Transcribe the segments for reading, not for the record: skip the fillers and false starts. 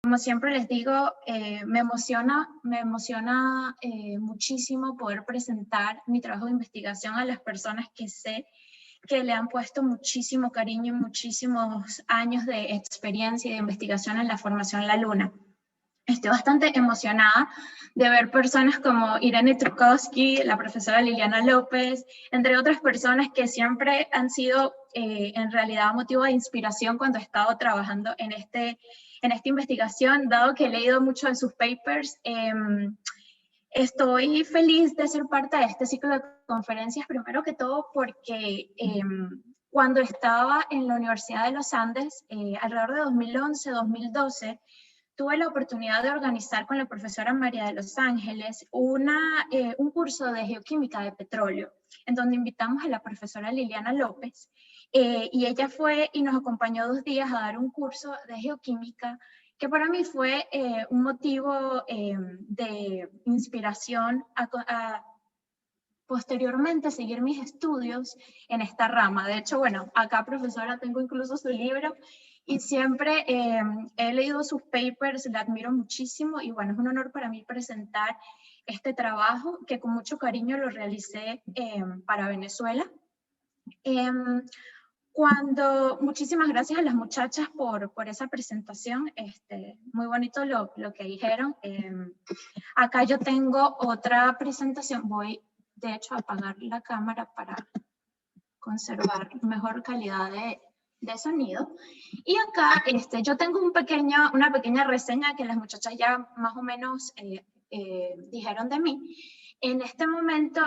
Como siempre les digo, me emociona muchísimo poder presentar mi trabajo de investigación a las personas que sé que le han puesto muchísimo cariño y muchísimos años de experiencia y de investigación en la formación La Luna. Estoy bastante emocionada de ver personas como Irene Trukowski, la profesora Liliana López, entre otras personas que siempre han sido en realidad motivo de inspiración cuando he estado trabajando en esta investigación, dado que he leído mucho de sus papers. Estoy feliz de ser parte de este ciclo de conferencias, primero que todo porque cuando estaba en la Universidad de los Andes, alrededor de 2011-2012, tuve la oportunidad de organizar con la profesora María de los Ángeles un curso de geoquímica de petróleo, en donde invitamos a la profesora Liliana López, y ella fue y nos acompañó 2 días a dar un curso de geoquímica, que para mí fue un motivo de inspiración a posteriormente seguir mis estudios en esta rama. De hecho, bueno, acá, profesora, tengo incluso su libro y siempre he leído sus papers, la admiro muchísimo y bueno, es un honor para mí presentar este trabajo que con mucho cariño lo realicé para Venezuela. Muchísimas gracias a las muchachas por esa presentación, muy bonito lo que dijeron. Acá yo tengo otra presentación, voy de hecho a apagar la cámara para conservar mejor calidad de sonido. Y acá yo tengo una pequeña reseña que las muchachas ya más o menos dijeron de mí. En este momento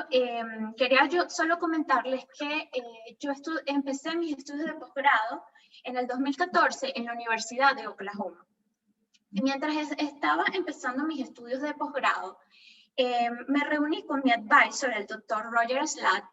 quería yo solo comentarles que yo empecé mis estudios de posgrado en el 2014 en la Universidad de Oklahoma. Y mientras estaba empezando mis estudios de posgrado, me reuní con mi advisor, el doctor Roger Slatt,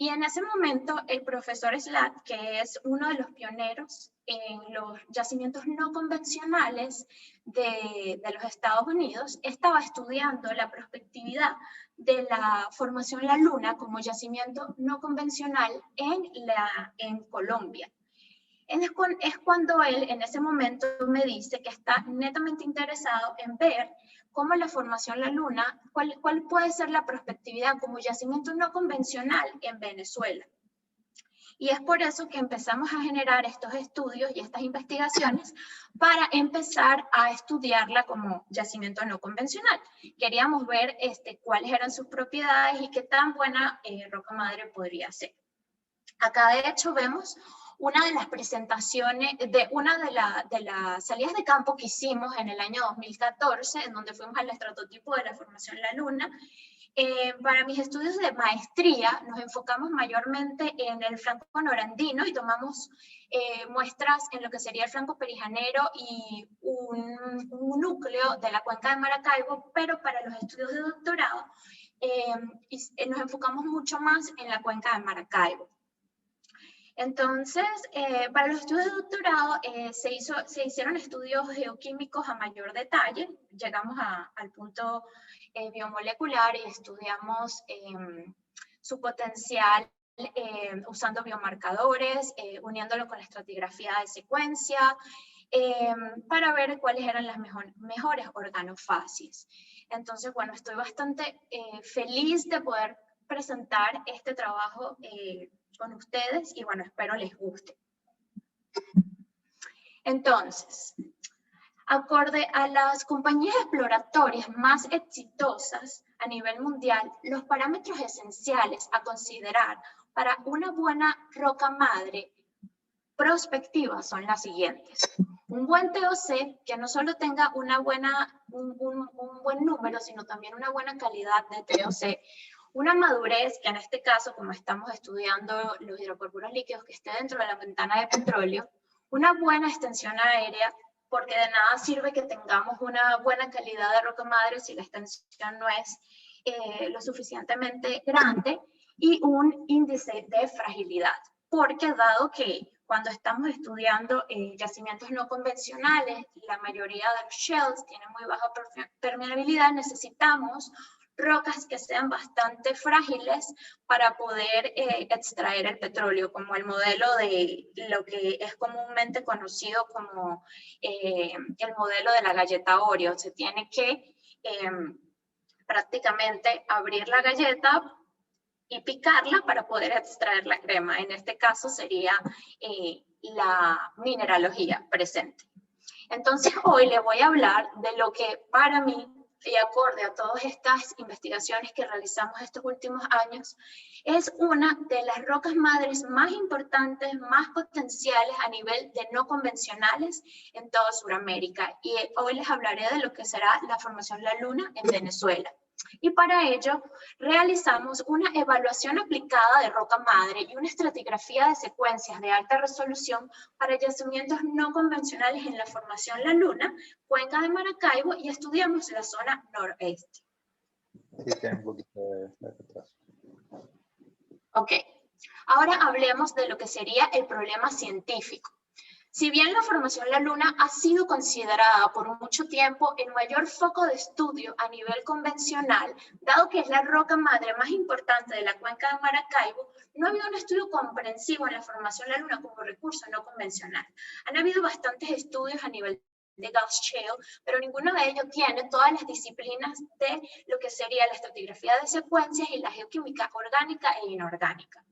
y en ese momento el profesor Slatt, que es uno de los pioneros en los yacimientos no convencionales de los Estados Unidos, estaba estudiando la prospectividad de la formación La Luna como yacimiento no convencional en Colombia. Es cuando él en ese momento me dice que está netamente interesado en ver cómo la formación La Luna, cuál puede ser la prospectividad como yacimiento no convencional en Venezuela. Y es por eso que empezamos a generar estos estudios y estas investigaciones para empezar a estudiarla como yacimiento no convencional. Queríamos ver cuáles eran sus propiedades y qué tan buena roca madre podría ser. Acá de hecho vemos una de las presentaciones, una de las salidas de campo que hicimos en el año 2014, en donde fuimos al estratotipo de la formación La Luna. Para mis estudios de maestría nos enfocamos mayormente en el flanco norandino y tomamos muestras en lo que sería el flanco perijanero y un núcleo de la cuenca de Maracaibo, pero para los estudios de doctorado nos enfocamos mucho más en la cuenca de Maracaibo. Entonces, para los estudios de doctorado se hicieron estudios geoquímicos a mayor detalle. Llegamos al punto biomolecular y estudiamos su potencial usando biomarcadores, uniéndolo con la estratigrafía de secuencia, para ver cuáles eran las mejores organofacies. Entonces, bueno, estoy bastante feliz de poder presentar este trabajo con ustedes y bueno, espero les guste. Entonces, acorde a las compañías exploratorias más exitosas a nivel mundial, los parámetros esenciales a considerar para una buena roca madre prospectiva son las siguientes. Un buen TOC que no solo tenga un buen número, sino también una buena calidad de TOC. Una madurez, que en este caso, como estamos estudiando los hidrocarburos líquidos, que esté dentro de la ventana de petróleo. Una buena extensión aérea, porque de nada sirve que tengamos una buena calidad de roca madre si la extensión no es lo suficientemente grande. Y un índice de fragilidad, porque dado que cuando estamos estudiando yacimientos no convencionales, la mayoría de los shells tienen muy baja permeabilidad, necesitamos rocas que sean bastante frágiles para poder extraer el petróleo, como el modelo de lo que es comúnmente conocido como el modelo de la galleta Oreo. Se tiene que prácticamente abrir la galleta y picarla para poder extraer la crema. En este caso sería la mineralogía presente. Entonces hoy le voy a hablar de lo que para mí, y acorde a todas estas investigaciones que realizamos estos últimos años, es una de las rocas madres más importantes, más potenciales a nivel de no convencionales en toda Sudamérica. Y hoy les hablaré de lo que será la formación La Luna en Venezuela. Y para ello realizamos una evaluación aplicada de roca madre y una estratigrafía de secuencias de alta resolución para yacimientos no convencionales en la formación La Luna, Cuenca de Maracaibo, y estudiamos la zona noroeste. Sí, tiene un poquito de retraso. Ok, ahora hablemos de lo que sería el problema científico. Si bien la formación La Luna ha sido considerada por mucho tiempo el mayor foco de estudio a nivel convencional, dado que es la roca madre más importante de la cuenca de Maracaibo, no ha habido un estudio comprensivo en la formación La Luna como recurso no convencional. Han habido bastantes estudios a nivel de Gauss Shale, pero ninguno de ellos tiene todas las disciplinas de lo que sería la estratigrafía de secuencias y la geoquímica orgánica e inorgánica.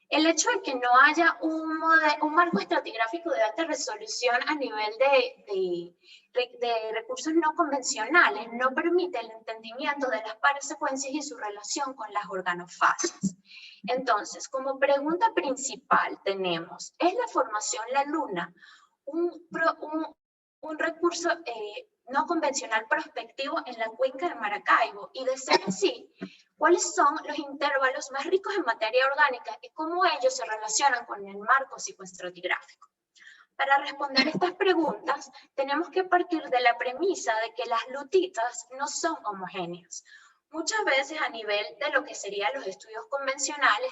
El hecho de que no haya un marco estratigráfico de alta resolución a nivel de recursos no convencionales no permite el entendimiento de las parasecuencias y su relación con las organofases. Entonces, como pregunta principal tenemos, ¿es la formación La Luna un recurso no convencional prospectivo en la cuenca de Maracaibo? Y de ser así, ¿cuáles son los intervalos más ricos en materia orgánica y cómo ellos se relacionan con el marco psicoestratigráfico? Para responder estas preguntas, tenemos que partir de la premisa de que las lutitas no son homogéneas. Muchas veces a nivel de lo que serían los estudios convencionales,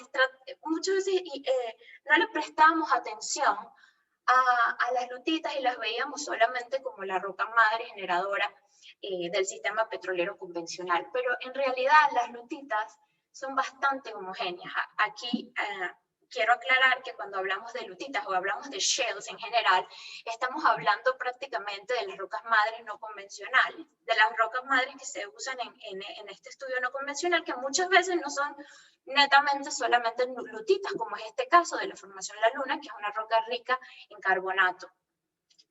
muchas veces no le prestamos atención a las lutitas y las veíamos solamente como la roca madre generadora del sistema petrolero convencional, pero en realidad las lutitas son bastante homogéneas. Aquí quiero aclarar que cuando hablamos de lutitas o hablamos de shales en general, estamos hablando prácticamente de las rocas madres no convencionales, de las rocas madres que se usan en este estudio no convencional, que muchas veces no son netamente solamente lutitas, como es este caso de la formación La Luna, que es una roca rica en carbonato.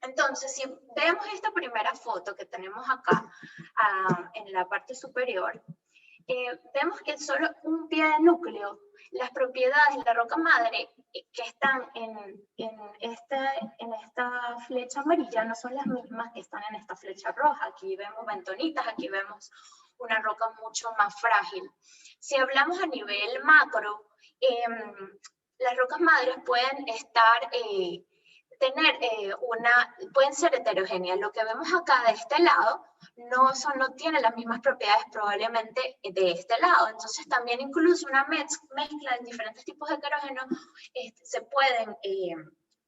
Entonces, si vemos esta primera foto que tenemos acá en la parte superior, vemos que solo un pie de núcleo, las propiedades de la roca madre que están en esta flecha amarilla no son las mismas que están en esta flecha roja. Aquí vemos bentonitas, aquí vemos una roca mucho más frágil. Si hablamos a nivel macro, las rocas madres pueden estar... pueden ser heterogéneas. Lo que vemos acá de este lado no tiene las mismas propiedades probablemente de este lado. Entonces también incluso una mezcla de diferentes tipos de heterógenos se pueden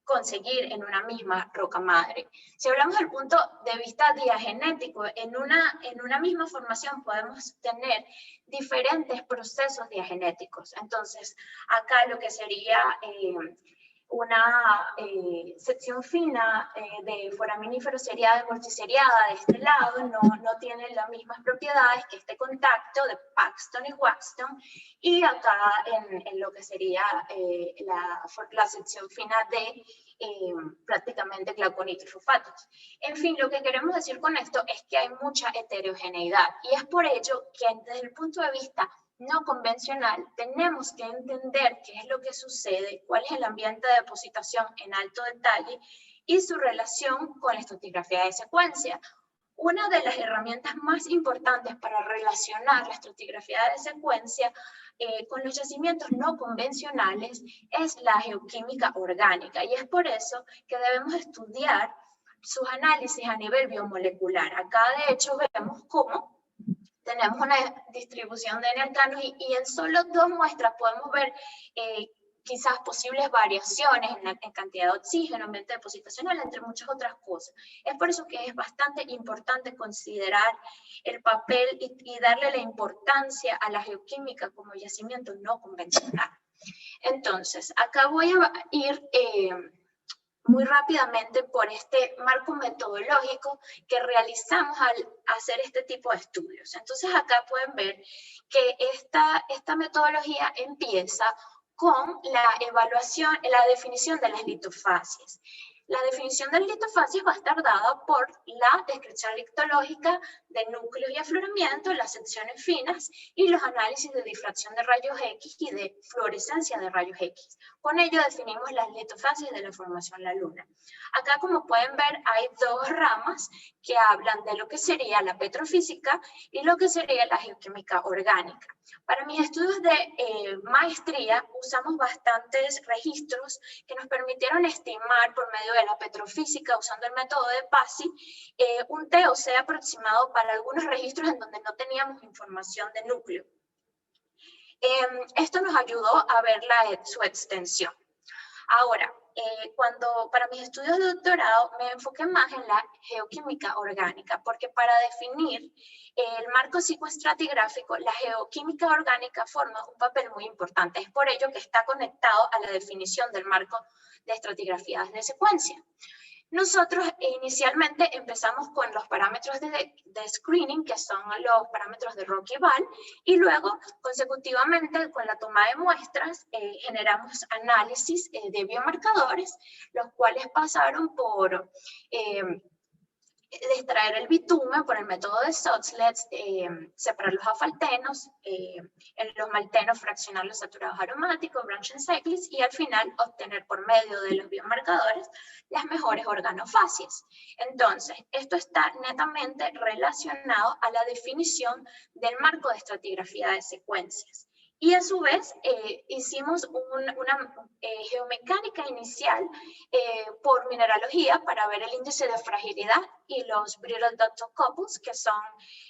conseguir en una misma roca madre. Si hablamos del punto de vista diagenético, en una misma formación podemos tener diferentes procesos diagenéticos. Entonces acá lo que sería... una sección fina de foraminífero seriada y multiseriada de este lado no tiene las mismas propiedades que este contacto de Paxton y Waxton, y acá en lo que sería la sección fina de prácticamente glauconito y sulfatos. En fin, lo que queremos decir con esto es que hay mucha heterogeneidad, y es por ello que desde el punto de vista no convencional, tenemos que entender qué es lo que sucede, cuál es el ambiente de depositación en alto detalle y su relación con la estratigrafía de secuencia. Una de las herramientas más importantes para relacionar la estratigrafía de secuencia con los yacimientos no convencionales es la geoquímica orgánica, y es por eso que debemos estudiar sus análisis a nivel biomolecular. Acá de hecho vemos cómo tenemos una distribución de N-alcanos y en solo 2 muestras podemos ver quizás posibles variaciones en cantidad de oxígeno, ambiente depositacional, entre muchas otras cosas. Es por eso que es bastante importante considerar el papel y darle la importancia a la geoquímica como yacimiento no convencional. Entonces, acá voy a ir muy rápidamente por este marco metodológico que realizamos al hacer este tipo de estudios. Entonces, acá pueden ver que esta metodología empieza con la evaluación, la definición de las litofasias. La definición de las litofasias va a estar dada por la descripción lictológica de núcleos y afloramiento, las secciones finas y los análisis de difracción de rayos X y de fluorescencia de rayos X. Con ello definimos las litofasias de la formación de la Luna. Acá, como pueden ver, hay dos ramas que hablan de lo que sería la petrofísica y lo que sería la geoquímica orgánica. Para mis estudios de maestría usamos bastantes registros que nos permitieron estimar por medio de la petrofísica, usando el método de PASI, un TOC aproximado para algunos registros en donde no teníamos información de núcleo. Esto nos ayudó a ver su extensión. Ahora, para mis estudios de doctorado me enfoqué más en la geoquímica orgánica, porque para definir el marco psicoestratigráfico, la geoquímica orgánica forma un papel muy importante. Es por ello que está conectado a la definición del marco de estratigrafías de secuencia. Nosotros inicialmente empezamos con los parámetros de screening, que son los parámetros de Roque y Val, y luego, consecutivamente, con la toma de muestras, generamos análisis de biomarcadores, los cuales pasaron por extraer el bitumen por el método de Soxhlet, separar los afaltenos, en los maltenos fraccionar los saturados aromáticos, branch and cyclists, y al final obtener por medio de los biomarcadores las mejores organofasias. Entonces, esto está netamente relacionado a la definición del marco de estratigrafía de secuencias. Y a su vez hicimos una geomecánica inicial por mineralogía para ver el índice de fragilidad y los brittle dot couples, que son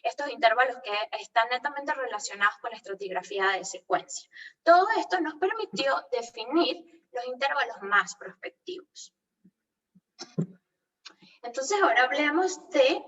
estos intervalos que están netamente relacionados con la estratigrafía de secuencia. Todo esto nos permitió definir los intervalos más prospectivos. Entonces ahora hablemos de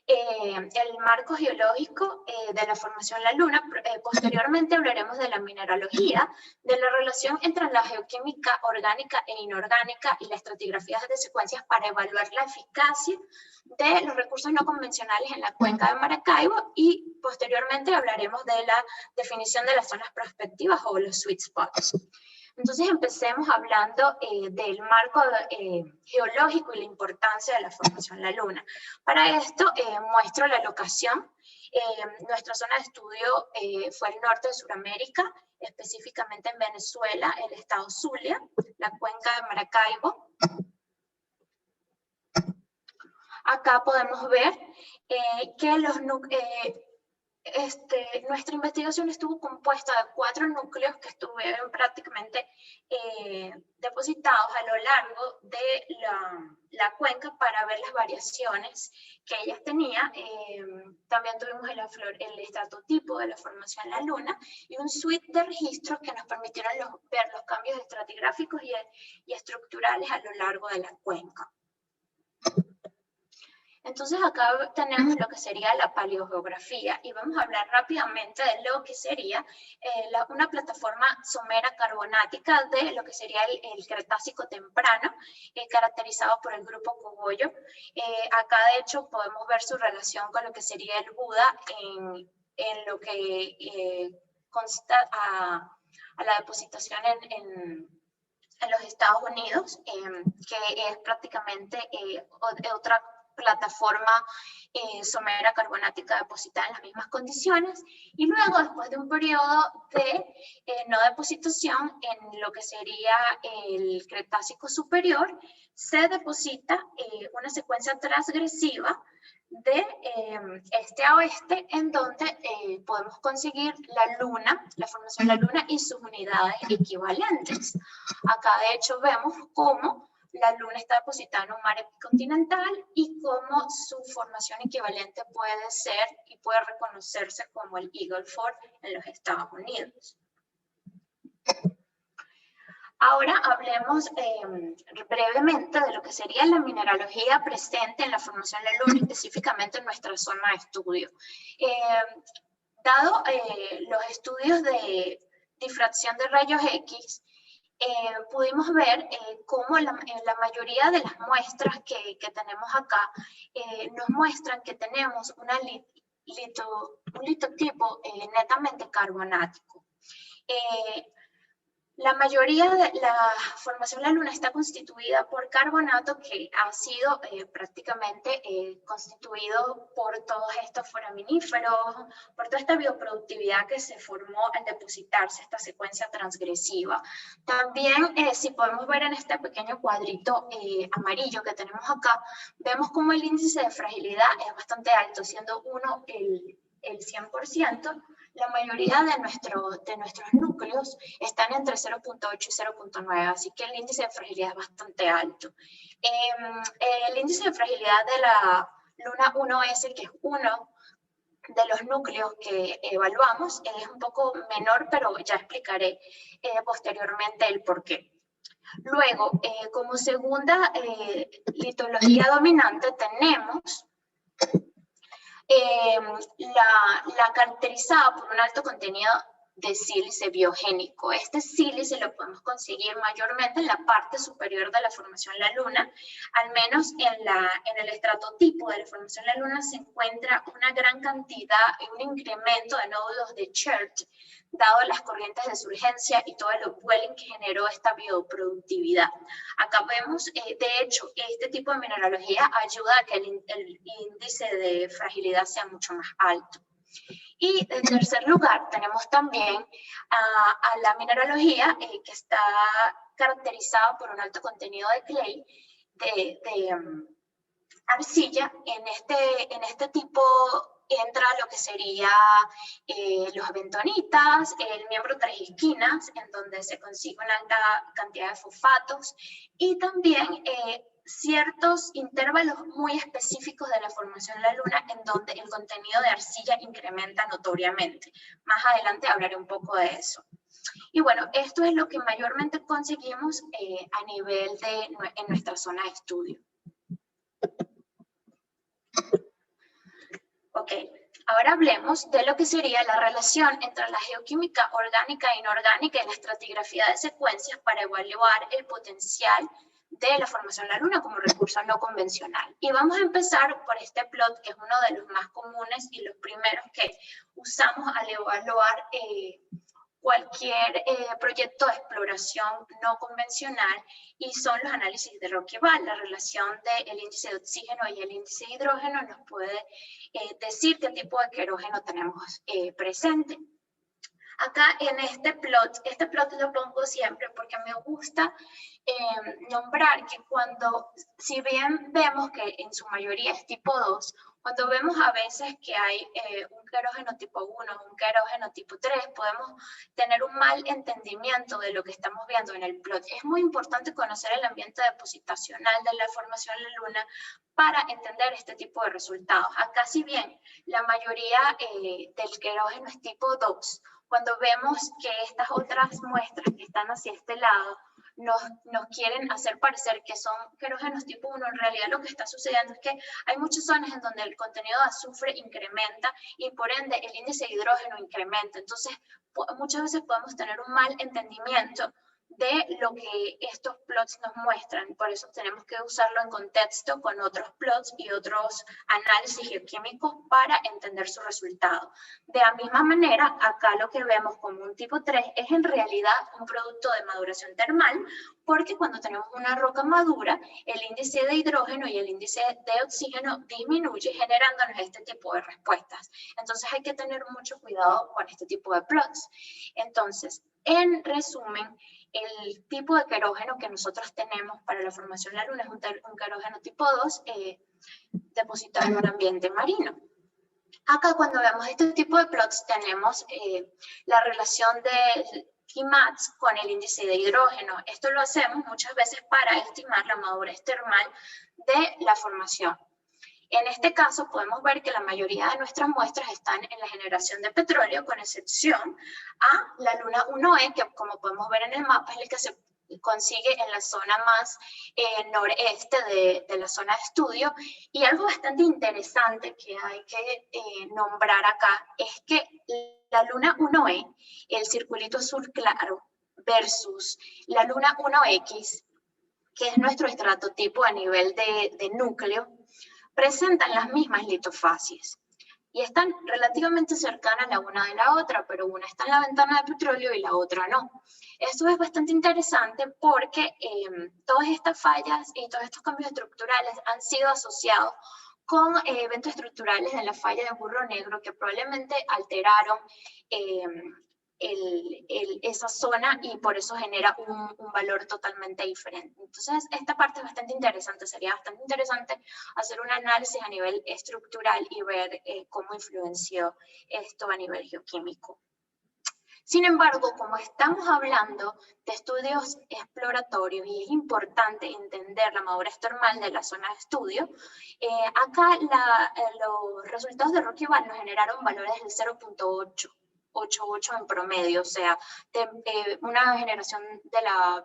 el marco geológico de la formación de la Luna. Posteriormente hablaremos de la mineralogía, de la relación entre la geoquímica orgánica e inorgánica y la estratigrafía de secuencias para evaluar la eficacia de los recursos no convencionales en la cuenca de Maracaibo, y posteriormente hablaremos de la definición de las zonas prospectivas o los sweet spots. Entonces empecemos hablando del marco geológico y la importancia de la formación de la Luna. Para esto muestro la locación. Nuestra zona de estudio fue el norte de Sudamérica, específicamente en Venezuela, el estado Zulia, la cuenca de Maracaibo. Acá podemos ver que nuestra investigación estuvo compuesta de 4 núcleos que estuvieron prácticamente depositados a lo largo de la cuenca para ver las variaciones que ellas tenían. También tuvimos el estratotipo de la formación de la Luna y un suite de registros que nos permitieron ver los cambios estratigráficos y estructurales a lo largo de la cuenca. Entonces acá tenemos lo que sería la paleogeografía y vamos a hablar rápidamente de lo que sería una plataforma somera carbonática de lo que sería el Cretácico temprano, caracterizado por el grupo Cogollo. Acá de hecho podemos ver su relación con lo que sería el Buda en lo que consta a la depositación en los Estados Unidos, que es prácticamente otra plataforma somera carbonática depositada en las mismas condiciones, y luego, después de un periodo de no depositación en lo que sería el Cretácico superior, se deposita una secuencia transgresiva de este a oeste, en donde podemos conseguir la Luna, la formación de la Luna y sus unidades equivalentes. Acá de hecho vemos cómo la Luna está depositada en un mar epicontinental y cómo su formación equivalente puede ser y puede reconocerse como el Eagle Ford en los Estados Unidos. Ahora hablemos brevemente de lo que sería la mineralogía presente en la formación de la Luna, específicamente en nuestra zona de estudio. Dado los estudios de difracción de rayos X, pudimos ver cómo la mayoría de las muestras que tenemos acá nos muestran que tenemos un litotipo netamente carbonático. La mayoría de la formación de la Luna está constituida por carbonato que ha sido prácticamente constituido por todos estos foraminíferos, por toda esta bioproductividad que se formó al depositarse esta secuencia transgresiva. También, si podemos ver en este pequeño cuadrito amarillo que tenemos acá, vemos como el índice de fragilidad es bastante alto, siendo 1 el 100%. La mayoría de nuestros núcleos están entre 0.8 y 0.9, así que el índice de fragilidad es bastante alto. El índice de fragilidad de la Luna 1S, que es uno de los núcleos que evaluamos, es un poco menor, pero ya explicaré posteriormente el por qué. Luego, como segunda litología dominante tenemos la caracterizada por un alto contenido de sílice biogénico. Este sílice lo podemos conseguir mayormente en la parte superior de la formación La Luna. Al menos en el estratotipo de la formación La Luna se encuentra una gran cantidad y un incremento de nódulos de Chert, dado las corrientes de surgencia y todo el upwelling que generó esta bioproductividad. Acá vemos, de hecho, este tipo de mineralogía ayuda a que el índice de fragilidad sea mucho más alto. Y en tercer lugar, tenemos también a la mineralogía que está caracterizada por un alto contenido de clay, de arcilla. En este tipo entra lo que sería los bentonitas, el miembro tres esquinas, en donde se consigue una alta cantidad de fosfatos, y también ciertos intervalos muy específicos de la formación de la Luna en donde el contenido de arcilla incrementa notoriamente. Más adelante hablaré un poco de eso. Y bueno, esto es lo que mayormente conseguimos a nivel en nuestra zona de estudio. Ok, ahora hablemos de lo que sería la relación entre la geoquímica orgánica e inorgánica y la estratigrafía de secuencias para evaluar el potencial de la formación de la Luna como recurso no convencional. Y vamos a empezar por este plot, que es uno de los más comunes y los primeros que usamos al evaluar cualquier proyecto de exploración no convencional, y son los análisis de Rocky-Ball. La relación del índice de oxígeno y el índice de hidrógeno nos puede decir qué tipo de querógeno tenemos presente. Acá en este plot lo pongo siempre porque me gusta nombrar que si bien vemos que en su mayoría es tipo 2, cuando vemos a veces que hay un querógeno tipo 1, un querógeno tipo 3, podemos tener un mal entendimiento de lo que estamos viendo en el plot. Es muy importante conocer el ambiente depositacional de la formación de la Luna para entender este tipo de resultados. Acá, si bien la mayoría del querógeno es tipo 2, cuando vemos que estas otras muestras que están hacia este lado nos quieren hacer parecer que son querógenos tipo 1, en realidad lo que está sucediendo es que hay muchas zonas en donde el contenido de azufre incrementa y por ende el índice de hidrógeno incrementa. Entonces, muchas veces podemos tener un mal entendimiento de lo que estos plots nos muestran. Por eso tenemos que usarlo en contexto con otros plots y otros análisis geoquímicos para entender su resultado. De la misma manera, acá lo que vemos como un tipo 3 es en realidad un producto de maduración termal, porque cuando tenemos una roca madura, el índice de hidrógeno y el índice de oxígeno disminuye, generándonos este tipo de respuestas. Entonces hay que tener mucho cuidado con este tipo de plots. Entonces, en resumen, el tipo de querógeno que nosotros tenemos para la formación de la Luna es un querógeno tipo 2 depositado en un ambiente marino. Acá, cuando vemos este tipo de plots, tenemos la relación del Tmax con el índice de hidrógeno. Esto lo hacemos muchas veces para estimar la madurez termal de la formación. En este caso podemos ver que la mayoría de nuestras muestras están en la generación de petróleo, con excepción a la Luna 1E, que como podemos ver en el mapa es el que se consigue en la zona más noreste de la zona de estudio. Y algo bastante interesante que hay que nombrar acá es que la luna 1E, el circulito azul claro, versus la luna 1X, que es nuestro estratotipo a nivel de núcleo, presentan las mismas litofasias y están relativamente cercanas la una de la otra, pero una está en la ventana de petróleo y la otra no. Esto es bastante interesante porque todas estas fallas y todos estos cambios estructurales han sido asociados con eventos estructurales de la falla de Burro Negro que probablemente alteraron esa zona y por eso genera un valor totalmente diferente. Entonces, esta parte es bastante interesante, sería bastante interesante hacer un análisis a nivel estructural y ver cómo influenció esto a nivel geoquímico. Sin embargo, como estamos hablando de estudios exploratorios y es importante entender la madurez termal de la zona de estudio, acá los resultados de Rocky Val nos generaron valores del 0.88 en promedio, o sea, una generación de la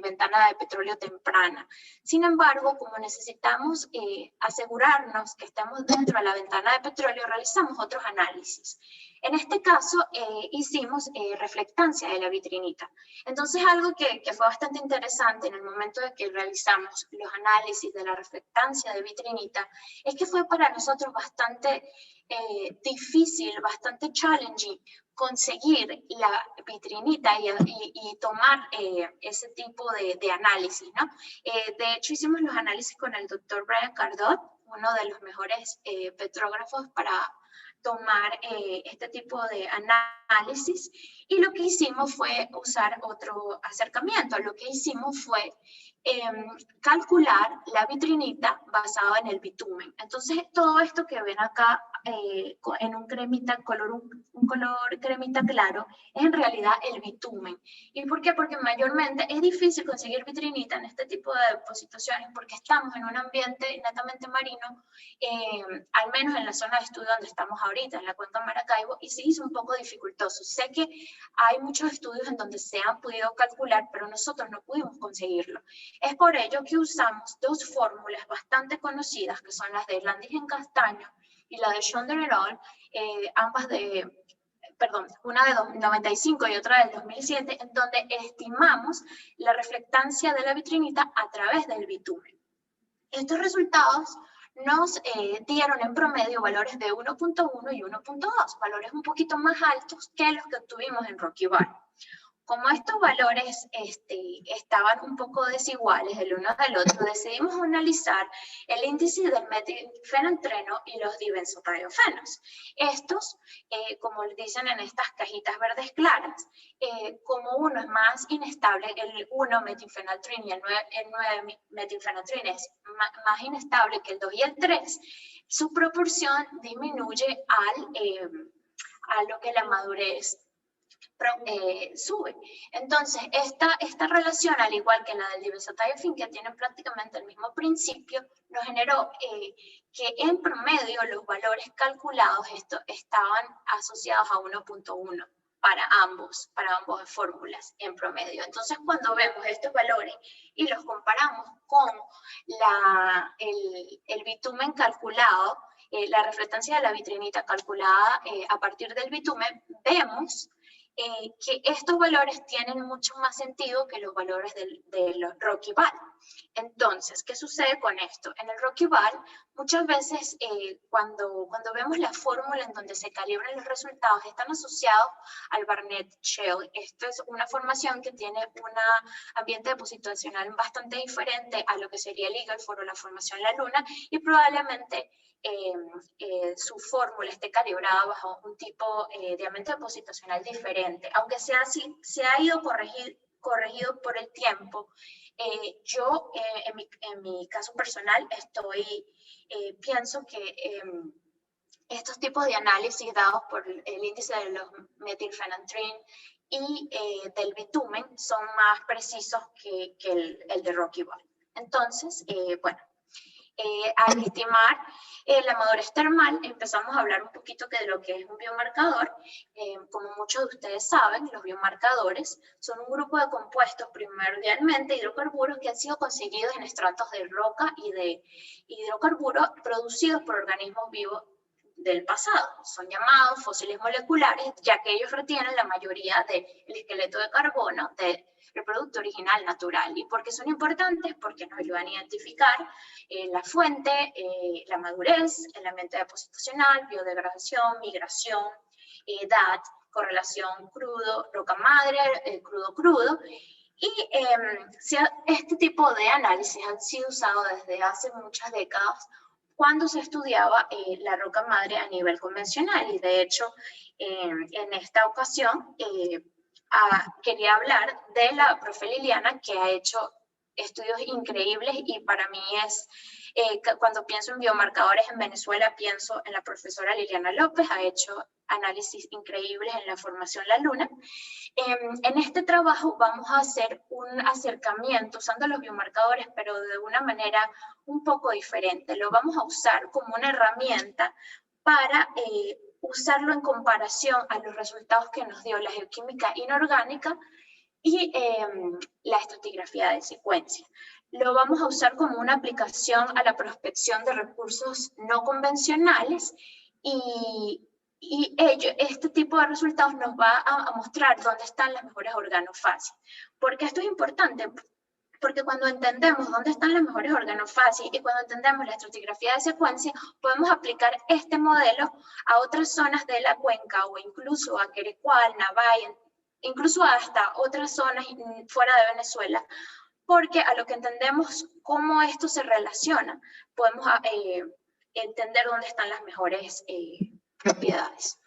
ventana de petróleo temprana. Sin embargo, como necesitamos asegurarnos que estamos dentro de la ventana de petróleo, realizamos otros análisis. En este caso, hicimos reflectancia de la vitrinita. Entonces, algo que fue bastante interesante en el momento de que realizamos los análisis de la reflectancia de vitrinita, es que fue para nosotros bastante difícil, bastante challenging, conseguir la vitrinita y tomar ese tipo de análisis, ¿no? De hecho, hicimos los análisis con el doctor Brian Cardot, uno de los mejores petrógrafos para tomar este tipo de análisis, y lo que hicimos fue usar otro acercamiento. Lo que hicimos fue calcular la vitrinita basada en el bitumen. Entonces, todo esto que ven acá en un cremita, un color cremita claro, es en realidad el bitumen. ¿Y por qué? Porque mayormente es difícil conseguir vitrinita en este tipo de depositaciones porque estamos en un ambiente netamente marino, al menos en la zona de estudio donde estamos ahorita, en la cuenca Maracaibo, y se hizo un poco dificultoso. Sé que hay muchos estudios en donde se han podido calcular, pero nosotros no pudimos conseguirlo. Es por ello que usamos dos fórmulas bastante conocidas, que son las de Landingen Castaño y la de Schonder et al., ambas una de 95 y otra del 2007, en donde estimamos la reflectancia de la vitrinita a través del bitumen. Estos resultados nos dieron en promedio valores de 1.1 y 1.2, valores un poquito más altos que los que obtuvimos en Rocky Val. Como estos valores estaban un poco desiguales el uno del otro, decidimos analizar el índice del metilfenantreno y los dibenzothiofenos. Estos, como dicen en estas cajitas verdes claras, como uno es más inestable, el 1-metilfenaltrin y el 9-metilfenaltrin es más inestable que el 2 y el 3, su proporción disminuye a lo que la madurez sube. Entonces, esta relación, al igual que la del dibenzothiofén, que tienen prácticamente el mismo principio, nos generó que en promedio los valores calculados estaban asociados a 1.1 para ambas fórmulas en promedio. Entonces, cuando vemos estos valores y los comparamos con el bitumen calculado, la reflectancia de la vitrinita calculada a partir del bitumen, vemos que estos valores tienen mucho más sentido que los valores de los Rocky Val. Entonces, ¿qué sucede con esto? En el Rocky Val, muchas veces cuando vemos la fórmula en donde se calibran los resultados, están asociados al Barnett Shale. Esto es una formación que tiene un ambiente depositacional bastante diferente a lo que sería el Eagle Ford o la formación La Luna, y probablemente su fórmula esté calibrada bajo un tipo de ambiente depositacional diferente. Aunque sea así, se ha ido corregido por el tiempo. Yo, en mi caso personal, pienso que estos tipos de análisis dados por el índice de los metilfenantrine y del bitumen son más precisos que el de Rocky Val. Entonces, bueno, Al estimar la madurez termal, empezamos a hablar un poquito de lo que es un biomarcador. Como muchos de ustedes saben, los biomarcadores son un grupo de compuestos, primordialmente hidrocarburos, que han sido conseguidos en estratos de roca y de hidrocarburos producidos por organismos vivos del pasado. Son llamados fósiles moleculares, ya que ellos retienen la mayoría del esqueleto de carbono del producto original natural. ¿Y por qué son importantes? Porque nos ayudan a identificar la fuente, la madurez, el ambiente depositacional, biodegradación, migración, edad, correlación crudo, roca madre, crudo. Y este tipo de análisis han sido usados desde hace muchas décadas cuando se estudiaba la roca madre a nivel convencional. Y de hecho, en esta ocasión, quería hablar de la profe Liliana, que ha hecho estudios increíbles, y para mí es, cuando pienso en biomarcadores en Venezuela, pienso en la profesora Liliana López. Ha hecho análisis increíbles en la formación La Luna. En este trabajo vamos a hacer un acercamiento usando los biomarcadores, pero de una manera un poco diferente. Lo vamos a usar como una herramienta para usarlo en comparación a los resultados que nos dio la geoquímica inorgánica y la estratigrafía de secuencia. Lo vamos a usar como una aplicación a la prospección de recursos no convencionales, y este tipo de resultados nos va a mostrar dónde están las mejores organofases. ¿Por qué esto es importante? Porque cuando entendemos dónde están las mejores organofases y cuando entendemos la estratigrafía de secuencia, podemos aplicar este modelo a otras zonas de la cuenca, o incluso a Querecual, Navay, incluso hasta otras zonas fuera de Venezuela, porque a lo que entendemos cómo esto se relaciona, podemos entender dónde están las mejores propiedades.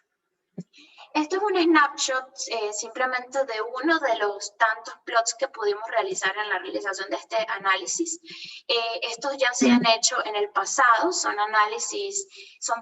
Esto es un snapshot simplemente de uno de los tantos plots que pudimos realizar en la realización de este análisis. Estos ya se han hecho en el pasado, son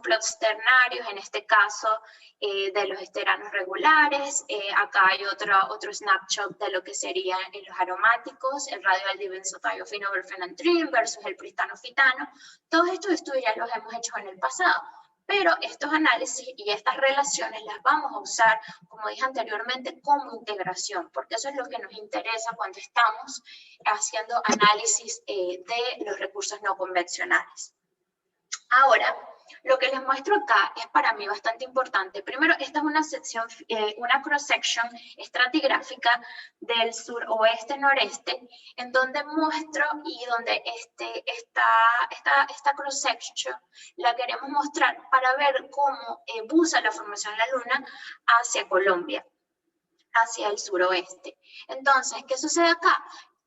plots ternarios, en este caso de los esteranos regulares. Acá hay otro snapshot de lo que serían los aromáticos, el radioaldibenzotiofenoberfenantrin versus el pristanofitano. Todos estos estudios ya los hemos hecho en el pasado, pero estos análisis y estas relaciones las vamos a usar, como dije anteriormente, como integración, porque eso es lo que nos interesa cuando estamos haciendo análisis de los recursos no convencionales. Ahora, lo que les muestro acá es para mí bastante importante. Primero, esta es una sección, una cross-section estratigráfica del suroeste-noreste, en donde muestro y donde esta cross-section la queremos mostrar para ver cómo buza la formación de la Luna hacia Colombia, hacia el suroeste. Entonces, ¿qué sucede acá?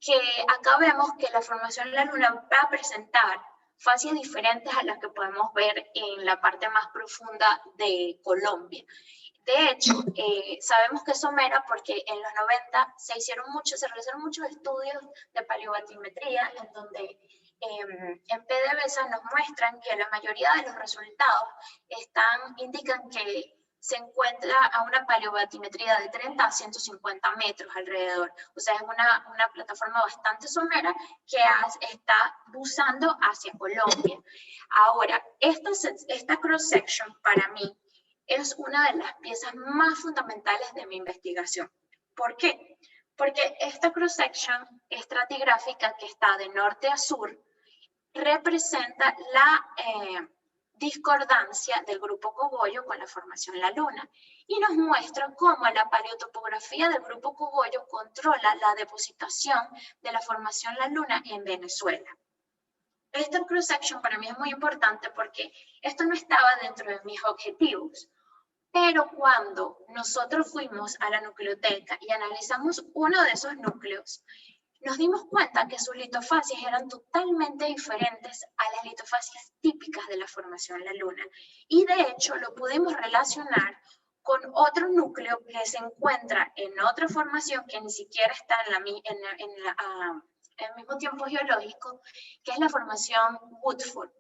Que acá vemos que la formación de la Luna va a presentar fases diferentes a las que podemos ver en la parte más profunda de Colombia. De hecho, sabemos que es somera porque en los 90 se realizaron muchos estudios de paleobatimetría, en donde en PDVSA nos muestran que la mayoría de los resultados indican que se encuentra a una paleobatimetría de 30 a 150 metros alrededor. O sea, es una plataforma bastante somera que está buzando hacia Colombia. Ahora, esta cross-section para mí es una de las piezas más fundamentales de mi investigación. ¿Por qué? Porque esta cross-section estratigráfica que está de norte a sur representa la discordancia del grupo Cogollo con la formación La Luna, y nos muestra cómo la paleotopografía del grupo Cogollo controla la depositación de la formación La Luna en Venezuela. Esta cross-section para mí es muy importante porque esto no estaba dentro de mis objetivos, pero cuando nosotros fuimos a la nucleoteca y analizamos uno de esos núcleos, nos dimos cuenta que sus litofases eran totalmente diferentes a las litofases típicas de la formación La Luna. Y de hecho lo pudimos relacionar con otro núcleo que se encuentra en otra formación que ni siquiera está en el mismo tiempo geológico, que es la formación Woodford.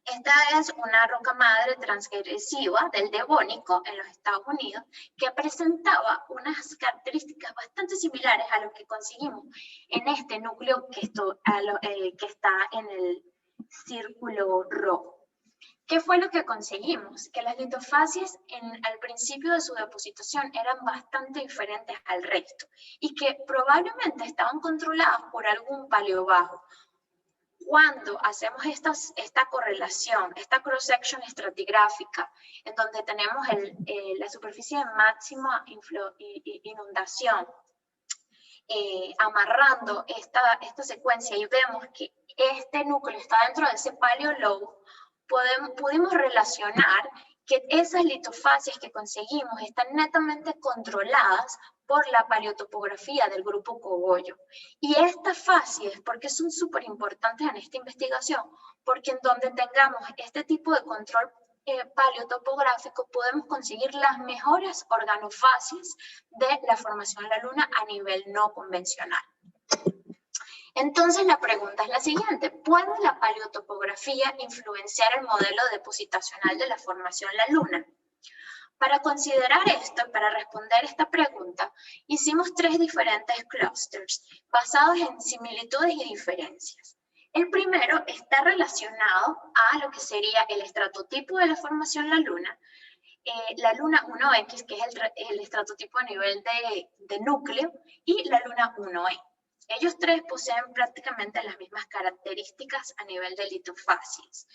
Esta es una roca madre transgresiva del Devónico en los Estados Unidos que presentaba unas características bastante similares a lo que conseguimos en este núcleo que está círculo rojo. ¿Qué fue lo que conseguimos? Que las litofasias al principio de su depositación eran bastante diferentes al resto y que probablemente estaban controladas por algún paleobajo. Cuando hacemos esta correlación, esta cross-section estratigráfica, en donde tenemos la superficie de máxima inundación, amarrando esta secuencia y vemos que este núcleo está dentro de ese paleolobo, pudimos relacionar que esas litofasias que conseguimos están netamente controladas por la paleotopografía del grupo cogollo. Y estas fases, ¿por qué son súper importantes en esta investigación? Porque en donde tengamos este tipo de control paleotopográfico podemos conseguir las mejores organofacies de la formación de la Luna a nivel no convencional. Entonces la pregunta es la siguiente: ¿puede la paleotopografía influenciar el modelo depositacional de la formación de la Luna? Para considerar esto, para responder esta pregunta, hicimos 3 diferentes clusters basados en similitudes y diferencias. El primero está relacionado a lo que sería el estratotipo de la formación de la Luna 1X, que es el estratotipo a nivel de núcleo, y la Luna 1E. Ellos 3 poseen prácticamente las mismas características a nivel de litofasias.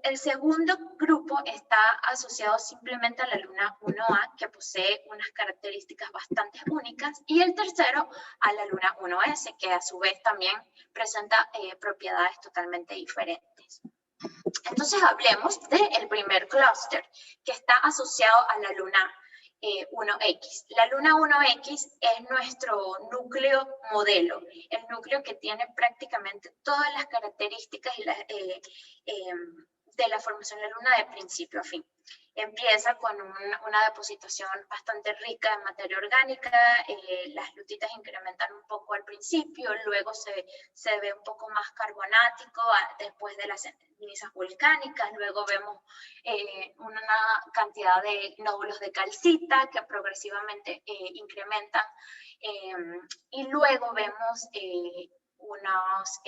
El segundo grupo está asociado simplemente a la Luna 1A, que posee unas características bastante únicas, y el tercero a la Luna 1S, que a su vez también presenta propiedades totalmente diferentes. Entonces hablemos del primer clúster, que está asociado a la Luna 1X. La Luna 1X es nuestro núcleo modelo, el núcleo que tiene prácticamente todas las características de la formación de la Luna de principio a fin. Empieza con una depositación bastante rica en materia orgánica, las lutitas incrementan un poco al principio, luego se ve un poco más carbonático después de las cenizas volcánicas, luego vemos una cantidad de nódulos de calcita que progresivamente incrementan, y luego vemos unos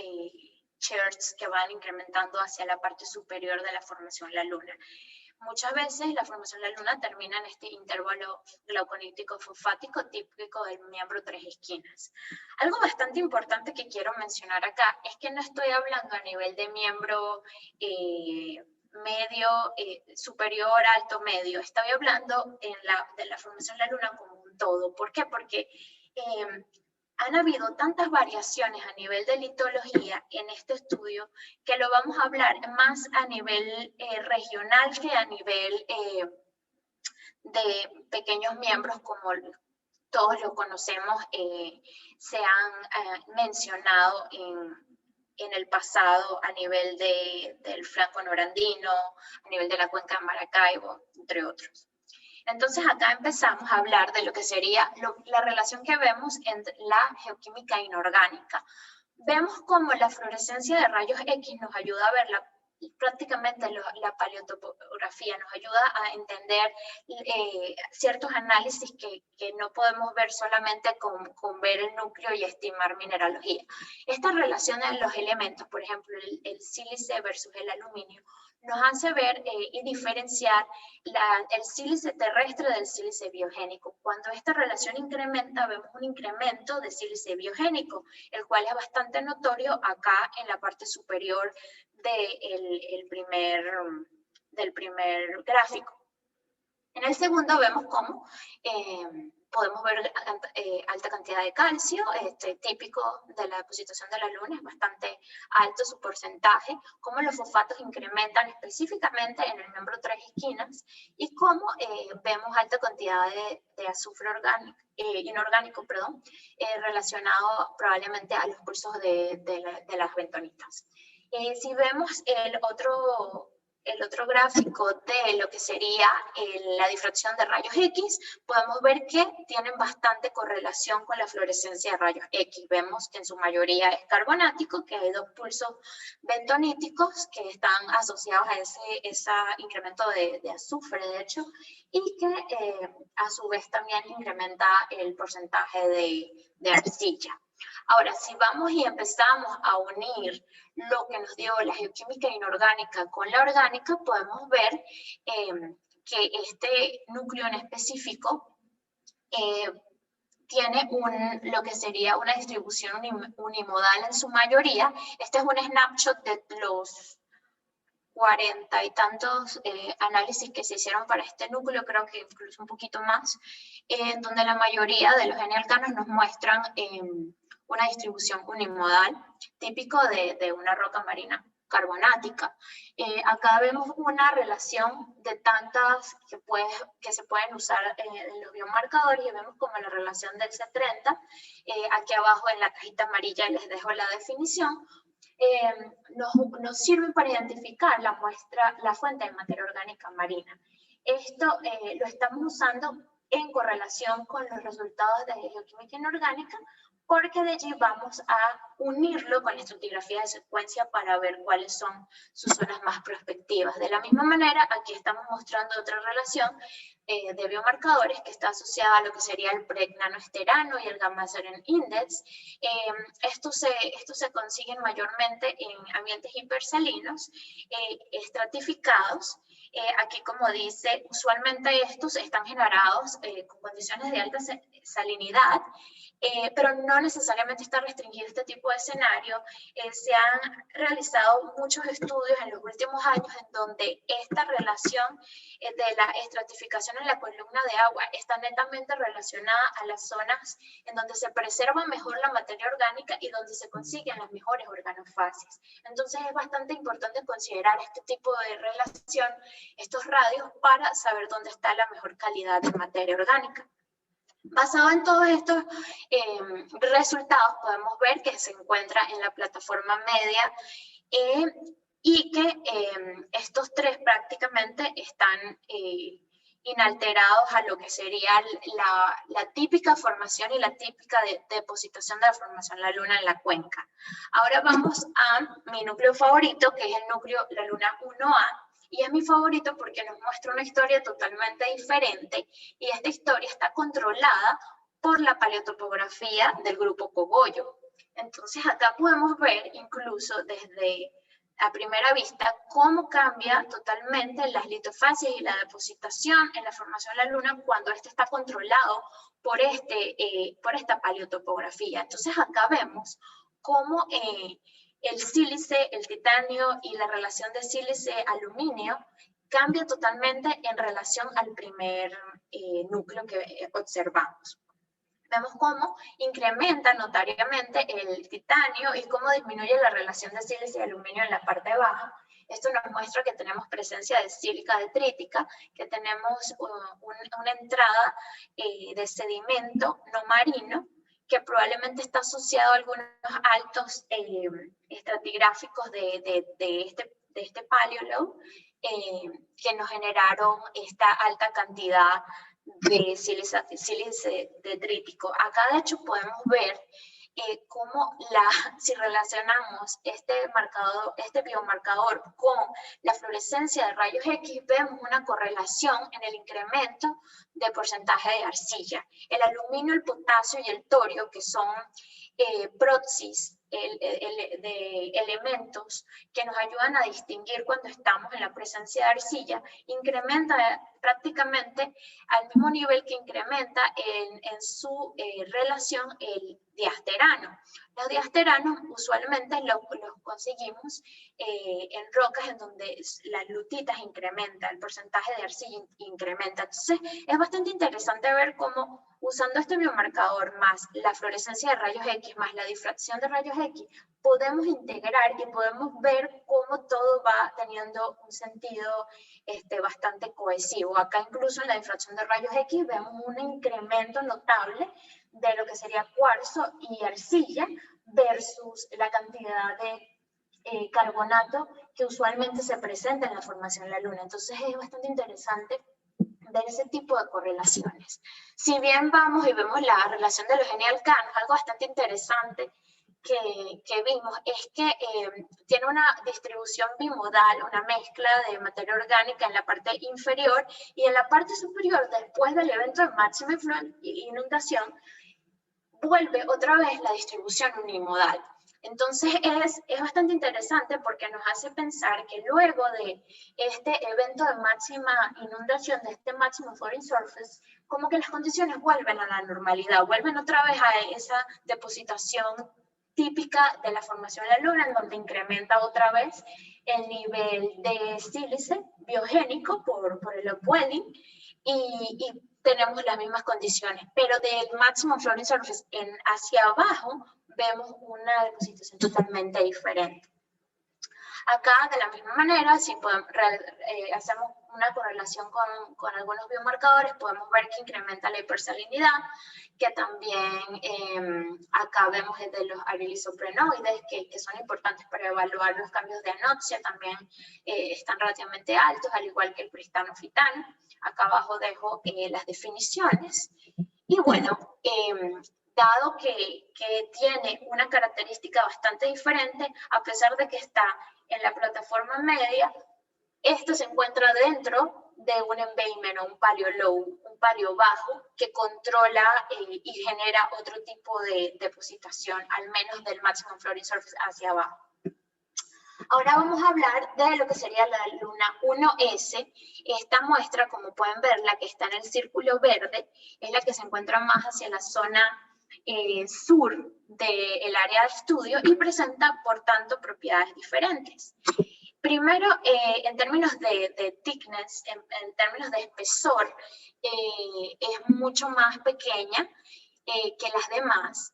cherts que van incrementando hacia la parte superior de la formación de la Luna. Muchas veces la formación de la Luna termina en este intervalo glauconítico fosfático típico del miembro 3 esquinas. Algo bastante importante que quiero mencionar acá es que no estoy hablando a nivel de miembro medio, superior, alto, medio. Estoy hablando de la formación de la Luna como un todo. ¿Por qué? Porque han habido tantas variaciones a nivel de litología en este estudio que lo vamos a hablar más a nivel regional que a nivel de pequeños miembros como todos lo conocemos, se han mencionado en el pasado a nivel del flanco norandino, a nivel de la cuenca de Maracaibo, entre otros. Entonces acá empezamos a hablar de lo que sería la relación que vemos entre la geoquímica inorgánica. Vemos cómo la fluorescencia de rayos X nos ayuda a ver prácticamente la paleotopografía, nos ayuda a entender ciertos análisis que no podemos ver solamente con ver el núcleo y estimar mineralogía. Esta relación de los elementos, por ejemplo, el sílice versus el aluminio, nos hace ver y diferenciar el sílice terrestre del sílice biogénico. Cuando esta relación incrementa, vemos un incremento de sílice biogénico, el cual es bastante notorio acá en la parte superior del primer gráfico. En el segundo vemos cómo podemos ver alta cantidad de calcio, típico de la depositación de la Luna, es bastante alto su porcentaje, cómo los fosfatos incrementan específicamente en el miembro 3 esquinas y cómo vemos alta cantidad de azufre inorgánico, relacionado probablemente a los pulsos de las bentonitas. Si vemos el otro gráfico de lo que sería la difracción de rayos X, podemos ver que tienen bastante correlación con la fluorescencia de rayos X. Vemos que en su mayoría es carbonático, que hay 2 pulsos bentoníticos que están asociados a ese incremento de azufre, de hecho, y que a su vez también incrementa el porcentaje de arcilla. Ahora, si vamos y empezamos a unir lo que nos dio la geoquímica inorgánica con la orgánica, podemos ver que este núcleo en específico tiene lo que sería una distribución unimodal en su mayoría. Este es un snapshot de los 40 y tantos análisis que se hicieron para este núcleo, creo que incluso un poquito más, donde la mayoría de los N-alcanos nos muestran una distribución unimodal, típico de una roca marina carbonática. Acá vemos una relación de tantas que se pueden usar en los biomarcadores, y vemos como la relación del C30, aquí abajo en la cajita amarilla les dejo la definición, nos sirve para identificar la fuente de materia orgánica marina. Esto lo estamos usando en correlación con los resultados de geoquímica inorgánica, porque de allí vamos a unirlo con la estratigrafía de secuencia para ver cuáles son sus zonas más prospectivas. De la misma manera, aquí estamos mostrando otra relación de biomarcadores que está asociada a lo que sería el pregnanoesterano y el gamma-seren index. Estos se consiguen mayormente en ambientes hipersalinos, estratificados. Aquí, como dice, usualmente estos están generados con condiciones de alta salinidad, pero no necesariamente está restringido este tipo de escenario. Se han realizado muchos estudios en los últimos años en donde esta relación de la estratificación en la columna de agua está netamente relacionada a las zonas en donde se preserva mejor la materia orgánica y donde se consiguen las mejores organofases. Entonces es bastante importante considerar este tipo de relación, estos radios, para saber dónde está la mejor calidad de materia orgánica. Basado en todos estos resultados, podemos ver que se encuentra en la plataforma media y que estos tres prácticamente están inalterados a lo que sería la típica formación y la típica depositación de la formación de la Luna en la cuenca. Ahora vamos a mi núcleo favorito, que es el núcleo La Luna 1A, y es mi favorito porque nos muestra una historia totalmente diferente, y esta historia está controlada por la paleotopografía del grupo Cogollo. Entonces acá podemos ver incluso desde a primera vista cómo cambia totalmente las litofases y la depositación en la formación de la Luna cuando este está controlado por esta paleotopografía. Entonces acá vemos cómo el sílice, el titanio y la relación de sílice-aluminio cambia totalmente en relación al primer núcleo que observamos. Vemos cómo incrementa notariamente el titanio y cómo disminuye la relación de sílice y aluminio en la parte baja. Esto nos muestra que tenemos presencia de sílica detrítica, que tenemos una entrada de sedimento no marino, que probablemente está asociado a algunos altos estratigráficos de este paleólogo, que nos generaron esta alta cantidad de sílice detrítico. Acá de hecho podemos ver cómo si relacionamos este biomarcador con la fluorescencia de rayos X, vemos una correlación en el incremento de porcentaje de arcilla. El aluminio, el potasio y el torio, que son proxies de elementos que nos ayudan a distinguir cuando estamos en la presencia de arcilla, incrementa prácticamente al mismo nivel que incrementa en su relación el diasterano. Los diasteranos usualmente los conseguimos en rocas en donde las lutitas incrementa, el porcentaje de arcilla incrementa. Entonces es bastante interesante ver cómo, usando este biomarcador más la fluorescencia de rayos X más la difracción de rayos X, podemos integrar y podemos ver cómo todo va teniendo un sentido bastante cohesivo. Acá incluso en la difracción de rayos X vemos un incremento notable de lo que sería cuarzo y arcilla versus la cantidad de carbonato que usualmente se presenta en la formación de la Luna. Entonces es bastante interesante ver ese tipo de correlaciones. Si bien vamos y vemos la relación de los N-alcanos, algo bastante interesante que vimos es que tiene una distribución bimodal, una mezcla de materia orgánica en la parte inferior, y en la parte superior, después del evento de máxima inundación, vuelve otra vez la distribución unimodal. Entonces es bastante interesante porque nos hace pensar que luego de este evento de máxima inundación, de este máximo flooding surface, como que las condiciones vuelven a la normalidad, vuelven otra vez a esa depositación típica de la formación de la Luna, en donde incrementa otra vez el nivel de sílice biogénico por el upwelling y tenemos las mismas condiciones, pero del máximo flooding surface hacia abajo vemos una depositación totalmente diferente. Acá, de la misma manera, si hacemos una correlación con algunos biomarcadores, podemos ver que incrementa la hipersalinidad, que también acá vemos de los arilisoprenóides, que son importantes para evaluar los cambios de anoxia, también están relativamente altos, al igual que el pristanofitano. Acá abajo dejo las definiciones. Y bueno, dado que tiene una característica bastante diferente, a pesar de que está en la plataforma media, esto se encuentra dentro de un embayment o un paleo low, un paleo bajo, que controla y genera otro tipo de depositación, al menos del máximo flooding surface hacia abajo. Ahora vamos a hablar de lo que sería la Luna 1S. Esta muestra, como pueden ver, la que está en el círculo verde, es la que se encuentra más hacia la zona sur del área de estudio y presenta, por tanto, propiedades diferentes. Primero, en términos de thickness, en términos de espesor, es mucho más pequeña que las demás.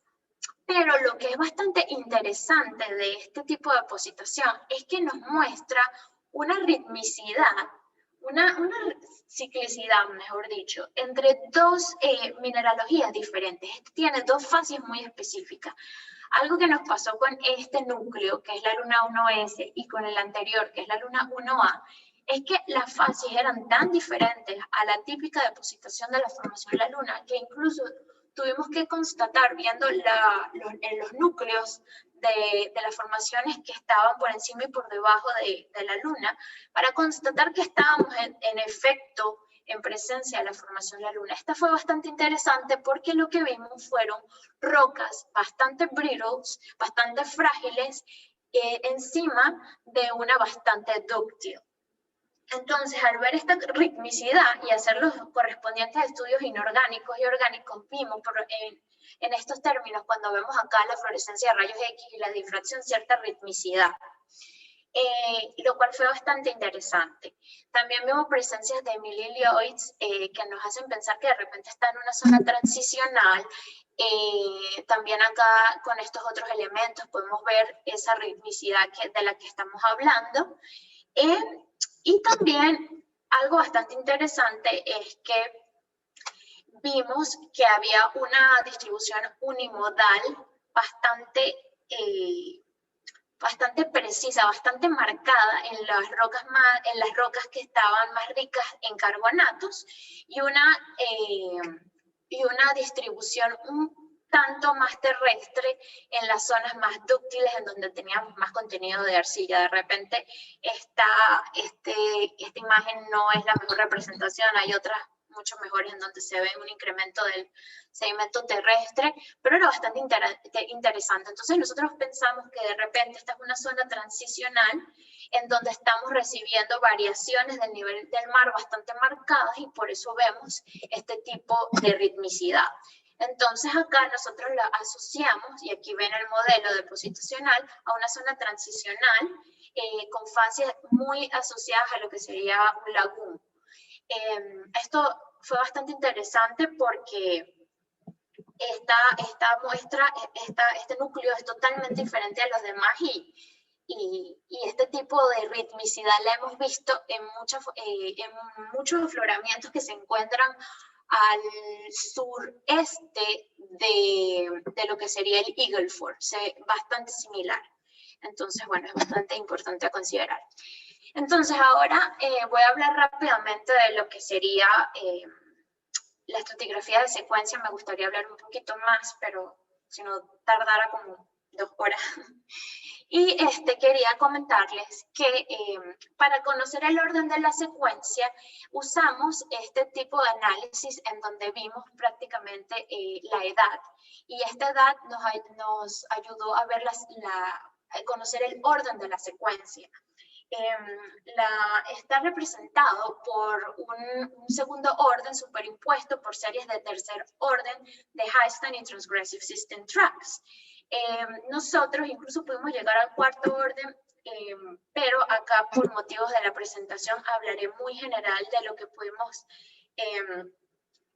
Pero lo que es bastante interesante de este tipo de depositación es que nos muestra una ritmicidad, una ciclicidad, mejor dicho, entre dos mineralogías diferentes. Este tiene dos fases muy específicas. Algo que nos pasó con este núcleo, que es la Luna 1S, y con el anterior, que es la Luna 1A, es que las fases eran tan diferentes a la típica depositación de la formación de la Luna, que incluso tuvimos que constatar, viendo en los núcleos de las formaciones que estaban por encima y por debajo de la Luna, para constatar que estábamos en efecto en presencia de la formación de la Luna. Esta fue bastante interesante porque lo que vimos fueron rocas bastante brittles, bastante frágiles, encima de una bastante dúctil. Entonces, al ver esta ritmicidad y hacer los correspondientes estudios inorgánicos y orgánicos, vimos en estos términos, cuando vemos acá la fluorescencia de rayos X y la difracción, cierta ritmicidad, lo cual fue bastante interesante. También vemos presencias de mililioids que nos hacen pensar que de repente está en una zona transicional. También acá con estos otros elementos podemos ver esa ritmicidad de la que estamos hablando. Y también algo bastante interesante es que vimos que había una distribución unimodal bastante precisa, bastante marcada en las rocas que estaban más ricas en carbonatos y una distribución un tanto más terrestre en las zonas más dúctiles, en donde teníamos más contenido de arcilla. De repente esta imagen no es la mejor representación, hay otras mucho mejores en donde se ve un incremento del sedimento terrestre, pero era bastante interesante. Entonces nosotros pensamos que de repente esta es una zona transicional en donde estamos recibiendo variaciones del nivel del mar bastante marcadas y por eso vemos este tipo de ritmicidad. Entonces acá nosotros la asociamos, y aquí ven el modelo depositacional, a una zona transicional con fases muy asociadas a lo que sería un lagún. Esto fue bastante interesante porque esta muestra, este núcleo es totalmente diferente a los demás y este tipo de ritmicidad la hemos visto en muchos afloramientos que se encuentran al sureste de lo que sería el Eagle Ford, bastante similar. Entonces, bueno, es bastante importante a considerar. Entonces, ahora voy a hablar rápidamente de lo que sería la estratigrafía de secuencia. Me gustaría hablar un poquito más, pero si no tardara como 2 horas. Y quería comentarles que para conocer el orden de la secuencia usamos este tipo de análisis en donde vimos prácticamente la edad. Y esta edad nos ayudó a ver a conocer el orden de la secuencia. Está representado por un segundo orden superimpuesto por series de tercer orden de Haystack y Transgressive System Tracks. Nosotros incluso pudimos llegar al cuarto orden, pero acá por motivos de la presentación hablaré muy general de lo que pudimos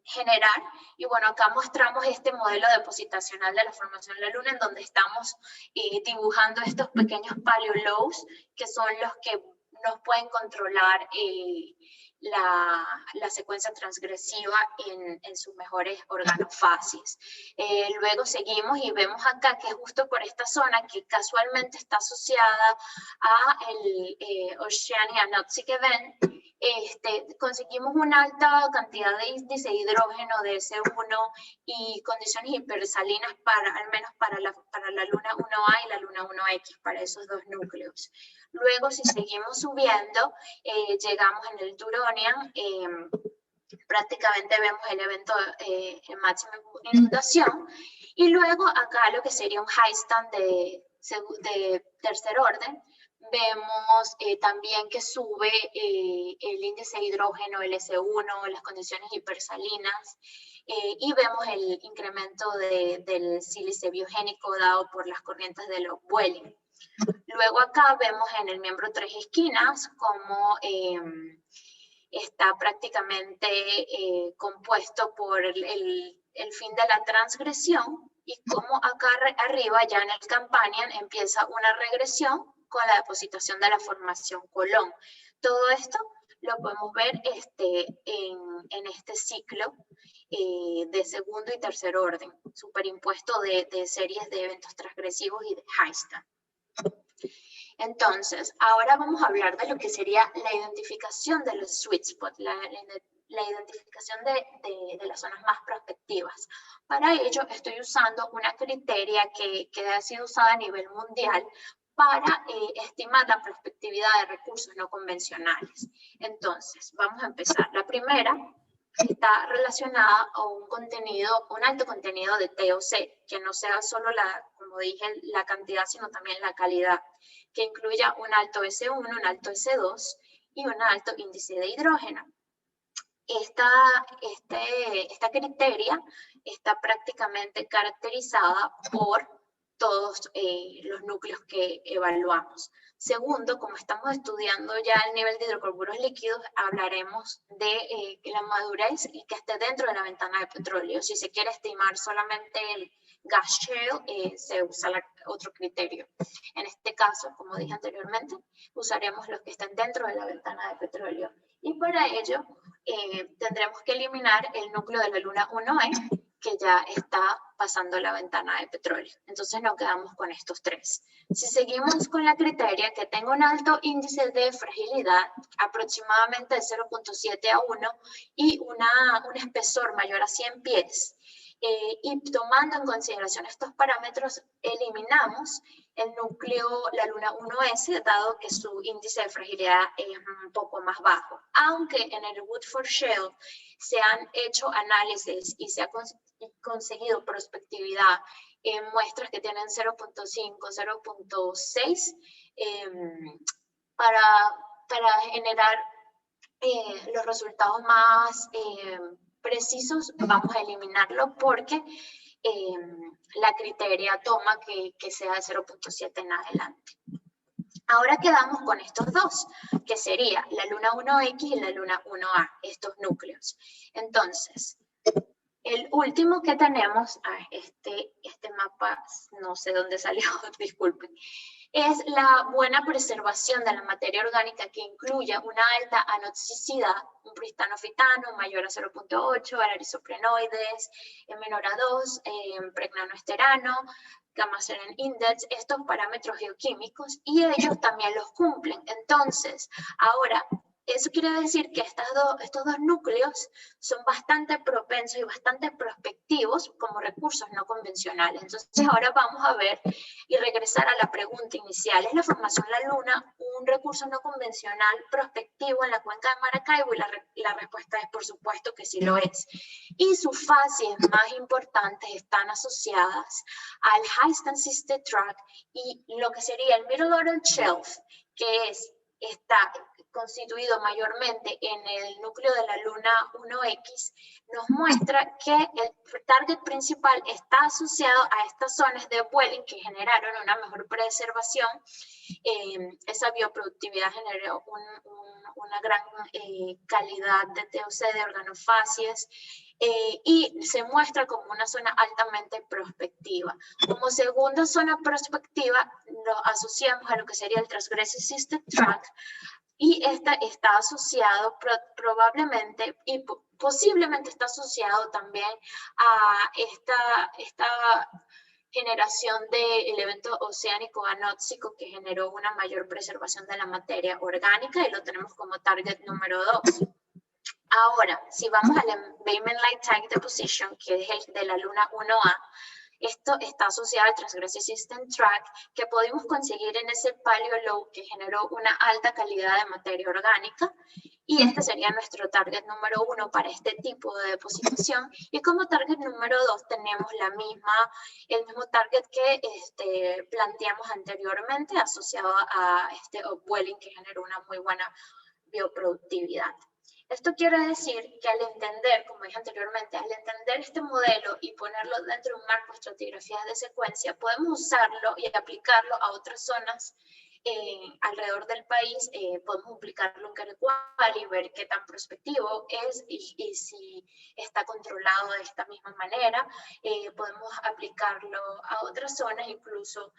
generar. Y bueno, acá mostramos este modelo depositacional de la formación de la Luna en donde estamos dibujando estos pequeños paleolobes que son los que nos pueden controlar la secuencia transgresiva en sus mejores organofases. Luego seguimos y vemos acá que justo por esta zona que casualmente está asociada a el Oceania Noxic Event, conseguimos una alta cantidad de índice de hidrógeno de S1 y condiciones hipersalinas al menos para la Luna 1A y la Luna 1X, para esos dos núcleos. Luego, si seguimos subiendo, llegamos en el Turonian, prácticamente vemos el evento en máxima inundación, y luego acá lo que sería un Haystack de tercer orden. Vemos también que sube el índice de hidrógeno, el S1, las condiciones hipersalinas, y vemos el incremento del sílice biogénico dado por las corrientes de los Welling. Luego acá vemos en el miembro 3 esquinas cómo está prácticamente compuesto por el fin de la transgresión, y cómo acá arriba ya en el Campanian empieza una regresión con la depositación de la formación Colón. Todo esto lo podemos ver en este ciclo de segundo y tercer orden, superimpuesto de series de eventos transgresivos y de Haystack. Entonces, ahora vamos a hablar de lo que sería la identificación de los sweet spots, la identificación de las zonas más prospectivas. Para ello estoy usando una criteria que ha sido usada a nivel mundial para estimar la prospectividad de recursos no convencionales. Entonces, vamos a empezar. La primera está relacionada a un alto contenido de TOC, que no sea solo como dije, la cantidad, sino también la calidad, que incluya un alto S1, un alto S2 y un alto índice de hidrógeno. Esta criteria está prácticamente caracterizada por todos los núcleos que evaluamos. Segundo, como estamos estudiando ya el nivel de hidrocarburos líquidos, hablaremos de la madurez y que esté dentro de la ventana de petróleo. Si se quiere estimar solamente el gas shale, se usa otro criterio. En este caso, como dije anteriormente, usaremos los que estén dentro de la ventana de petróleo. Y para ello, tendremos que eliminar el núcleo de la Luna 1E, que ya está pasando la ventana de petróleo. Entonces nos quedamos con estos tres. Si seguimos con la criteria, que tenga un alto índice de fragilidad, aproximadamente de 0.7 a 1, y un espesor mayor a 100 pies, y tomando en consideración estos parámetros, eliminamos el núcleo, la Luna 1S, dado que su índice de fragilidad es un poco más bajo. Aunque en el Woodford Shale se han hecho análisis y se ha conseguido prospectividad en muestras que tienen 0.5, 0.6, para generar los resultados más precisos, vamos a eliminarlo porque la criteria toma que sea de 0.7 en adelante. Ahora quedamos con estos dos, que sería la Luna 1X y la Luna 1A, estos núcleos. Entonces, el último que tenemos, este mapa no sé dónde salió, disculpen, es la buena preservación de la materia orgánica que incluya una alta anoxicidad, un pristanofitano mayor a 0.8, erisoprenoides menor a 2, pregnanoesterano, gamma-seren index, estos parámetros geoquímicos, y ellos también los cumplen. Entonces, ahora Eso quiere decir que estos dos núcleos son bastante propensos y bastante prospectivos como recursos no convencionales. Entonces ahora vamos a ver y regresar a la pregunta inicial. ¿Es la formación La Luna un recurso no convencional prospectivo en la cuenca de Maracaibo? Y la respuesta es por supuesto que sí lo es. Y sus fases más importantes están asociadas al High Stand Tract y lo que sería el Middle Order Shelf, que está constituido mayormente en el núcleo de la Luna 1X, nos muestra que el target principal está asociado a estas zonas de Vueling que generaron una mejor preservación. Esa bioproductividad generó una gran calidad de TOC, de organofasias, y se muestra como una zona altamente prospectiva. Como segunda zona prospectiva, lo asociamos a lo que sería el Transgressive System Tract, y esta está asociado probablemente y posiblemente está asociado también a esta generación del evento oceánico anóxico que generó una mayor preservación de la materia orgánica, y lo tenemos como target número 2. Ahora, si vamos al Embayment Light Tank Deposition, que es el de la Luna 1A, esto está asociado al Transgressive System Tract que pudimos conseguir en ese Paleo Low que generó una alta calidad de materia orgánica, y este sería nuestro target número 1 para este tipo de depositación. Y como target número 2 tenemos el mismo target que planteamos anteriormente, asociado a este upwelling que generó una muy buena bioproductividad. Esto quiere decir que al entender, como dije anteriormente, al entender este modelo y ponerlo dentro de un marco de estratigrafías de secuencia, podemos usarlo y aplicarlo a otras zonas alrededor del país. Podemos aplicarlo en Carecual y ver qué tan prospectivo es y si está controlado de esta misma manera. Podemos aplicarlo a otras zonas, incluso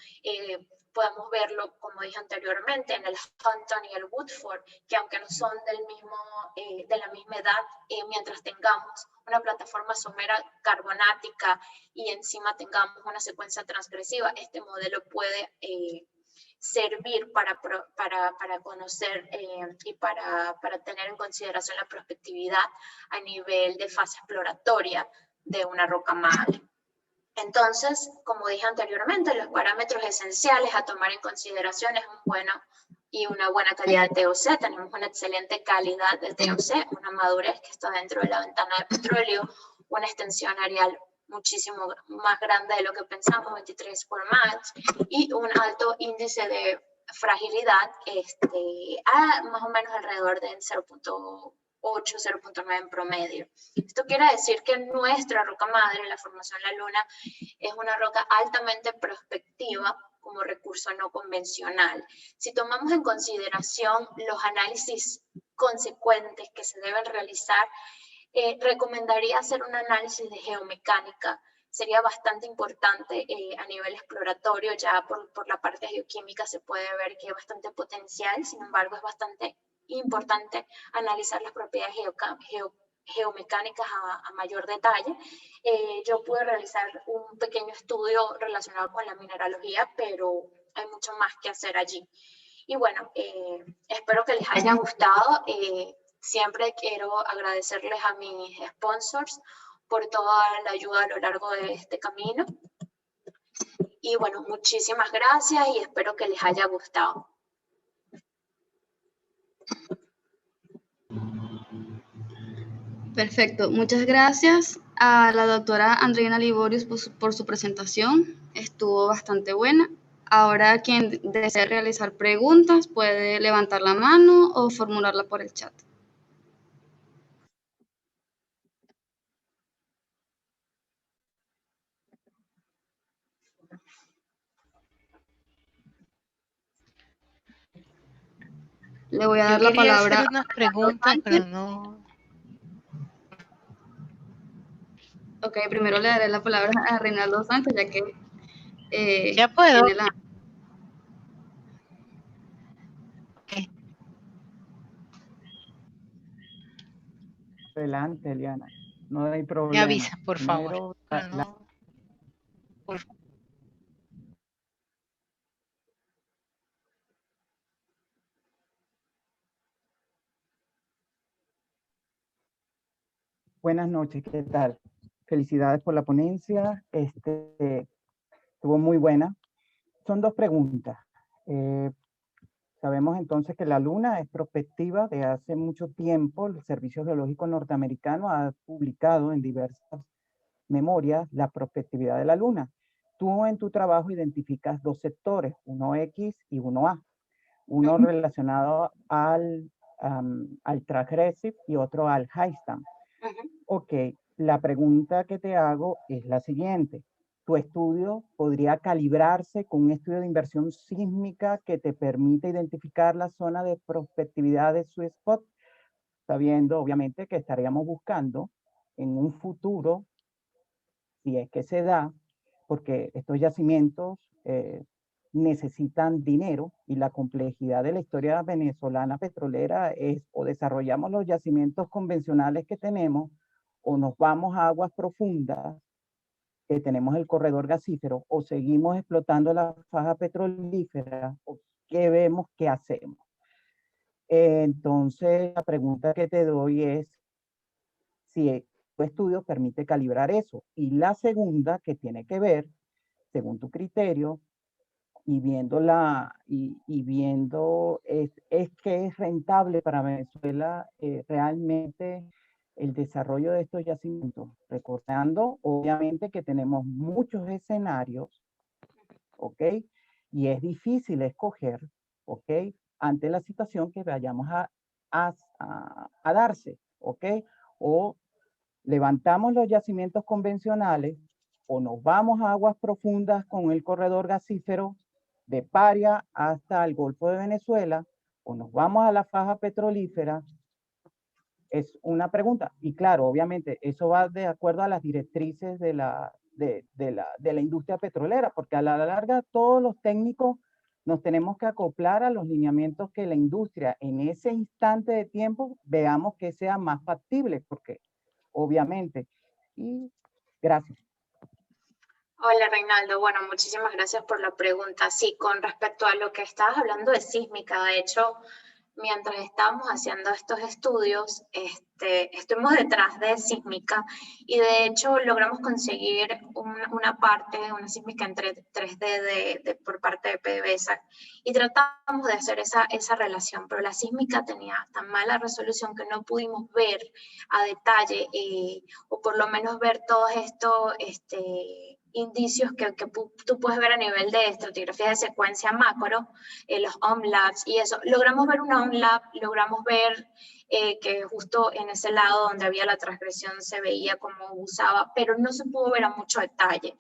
podemos verlo, como dije anteriormente, en el Hunton y el Woodford, que aunque no son de la misma edad, mientras tengamos una plataforma somera carbonática y encima tengamos una secuencia transgresiva, este modelo puede servir para conocer y para tener en consideración la prospectividad a nivel de fase exploratoria de una roca madre. Entonces, como dije anteriormente, los parámetros esenciales a tomar en consideración es una buena calidad de TOC. Tenemos una excelente calidad de TOC, una madurez que está dentro de la ventana de petróleo, una extensión areal muchísimo más grande de lo que pensamos, 23 por match, y un alto índice de fragilidad, más o menos alrededor de 0.8, 0.9 en promedio. Esto quiere decir que nuestra roca madre, la formación La Luna, es una roca altamente prospectiva como recurso no convencional. Si tomamos en consideración los análisis consecuentes que se deben realizar, recomendaría hacer un análisis de geomecánica. Sería bastante importante a nivel exploratorio. Ya por la parte geoquímica se puede ver que hay bastante potencial, sin embargo es bastante importante analizar las propiedades geomecánicas a mayor detalle. Yo pude realizar un pequeño estudio relacionado con la mineralogía, pero hay mucho más que hacer allí. Y bueno, espero que les haya gustado. Siempre quiero agradecerles a mis sponsors por toda la ayuda a lo largo de este camino. Y bueno, muchísimas gracias y espero que les haya gustado. Perfecto, muchas gracias a la doctora Andreina Liborius por su presentación. Estuvo bastante buena. Ahora quien desee realizar preguntas puede levantar la mano o formularla por el chat. Le voy a dar la palabra. Hacer unas preguntas, pero no. Ok, primero le daré la palabra a Reinaldo Sánchez, ya que ya puedo. tiene la... Okay. Adelante, Eliana. No hay problema. Me avisa, por Primero, favor. No. Por favor. Buenas noches, ¿qué tal? Felicidades por la ponencia, estuvo muy buena. Son dos preguntas. Sabemos entonces que la Luna es prospectiva de hace mucho tiempo. El Servicio Geológico Norteamericano ha publicado en diversas memorias la prospectividad de la Luna. Tú en tu trabajo identificas dos sectores, uno X y uno A. Uno relacionado al transgressive y otro al high-stamp. Ok, la pregunta que te hago es la siguiente. ¿Tu estudio podría calibrarse con un estudio de inversión sísmica que te permite identificar la zona de prospectividad de sweet spot? Sabiendo, obviamente, que estaríamos buscando en un futuro, si es que se da, porque estos yacimientos necesitan dinero y la complejidad de la historia venezolana petrolera es o desarrollamos los yacimientos convencionales que tenemos o nos vamos a aguas profundas, que tenemos el corredor gasífero, o seguimos explotando la faja petrolífera, o qué vemos, qué hacemos. Entonces, la pregunta que te doy es si tu estudio permite calibrar eso. Y la segunda, que tiene que ver, según tu criterio, y viendo es que es rentable para Venezuela realmente el desarrollo de estos yacimientos, recordando obviamente que tenemos muchos escenarios, ¿ok? Y es difícil escoger, ¿ok? Ante la situación que vayamos a darse, ¿ok? O levantamos los yacimientos convencionales o nos vamos a aguas profundas con el corredor gasífero de Paria hasta el Golfo de Venezuela, o nos vamos a la faja petrolífera. Es una pregunta. Y claro, obviamente, eso va de acuerdo a las directrices de la industria petrolera, porque a la larga todos los técnicos nos tenemos que acoplar a los lineamientos que la industria en ese instante de tiempo veamos que sea más factible, porque obviamente. Y gracias. Hola Reinaldo, bueno, muchísimas gracias por la pregunta. Sí, con respecto a lo que estabas hablando de sísmica, de hecho, mientras estábamos haciendo estos estudios, estuvimos detrás de sísmica y de hecho logramos conseguir una sísmica en 3D por parte de PDVSA y tratamos de hacer esa relación, pero la sísmica tenía tan mala resolución que no pudimos ver a detalle o por lo menos ver todos estos indicios que tú puedes ver a nivel de estratigrafía de secuencia macro, los OMLABs y eso. Logramos ver una OMLAB, logramos ver que justo en ese lado donde había la transgresión se veía cómo usaba, pero no se pudo ver a mucho detalle.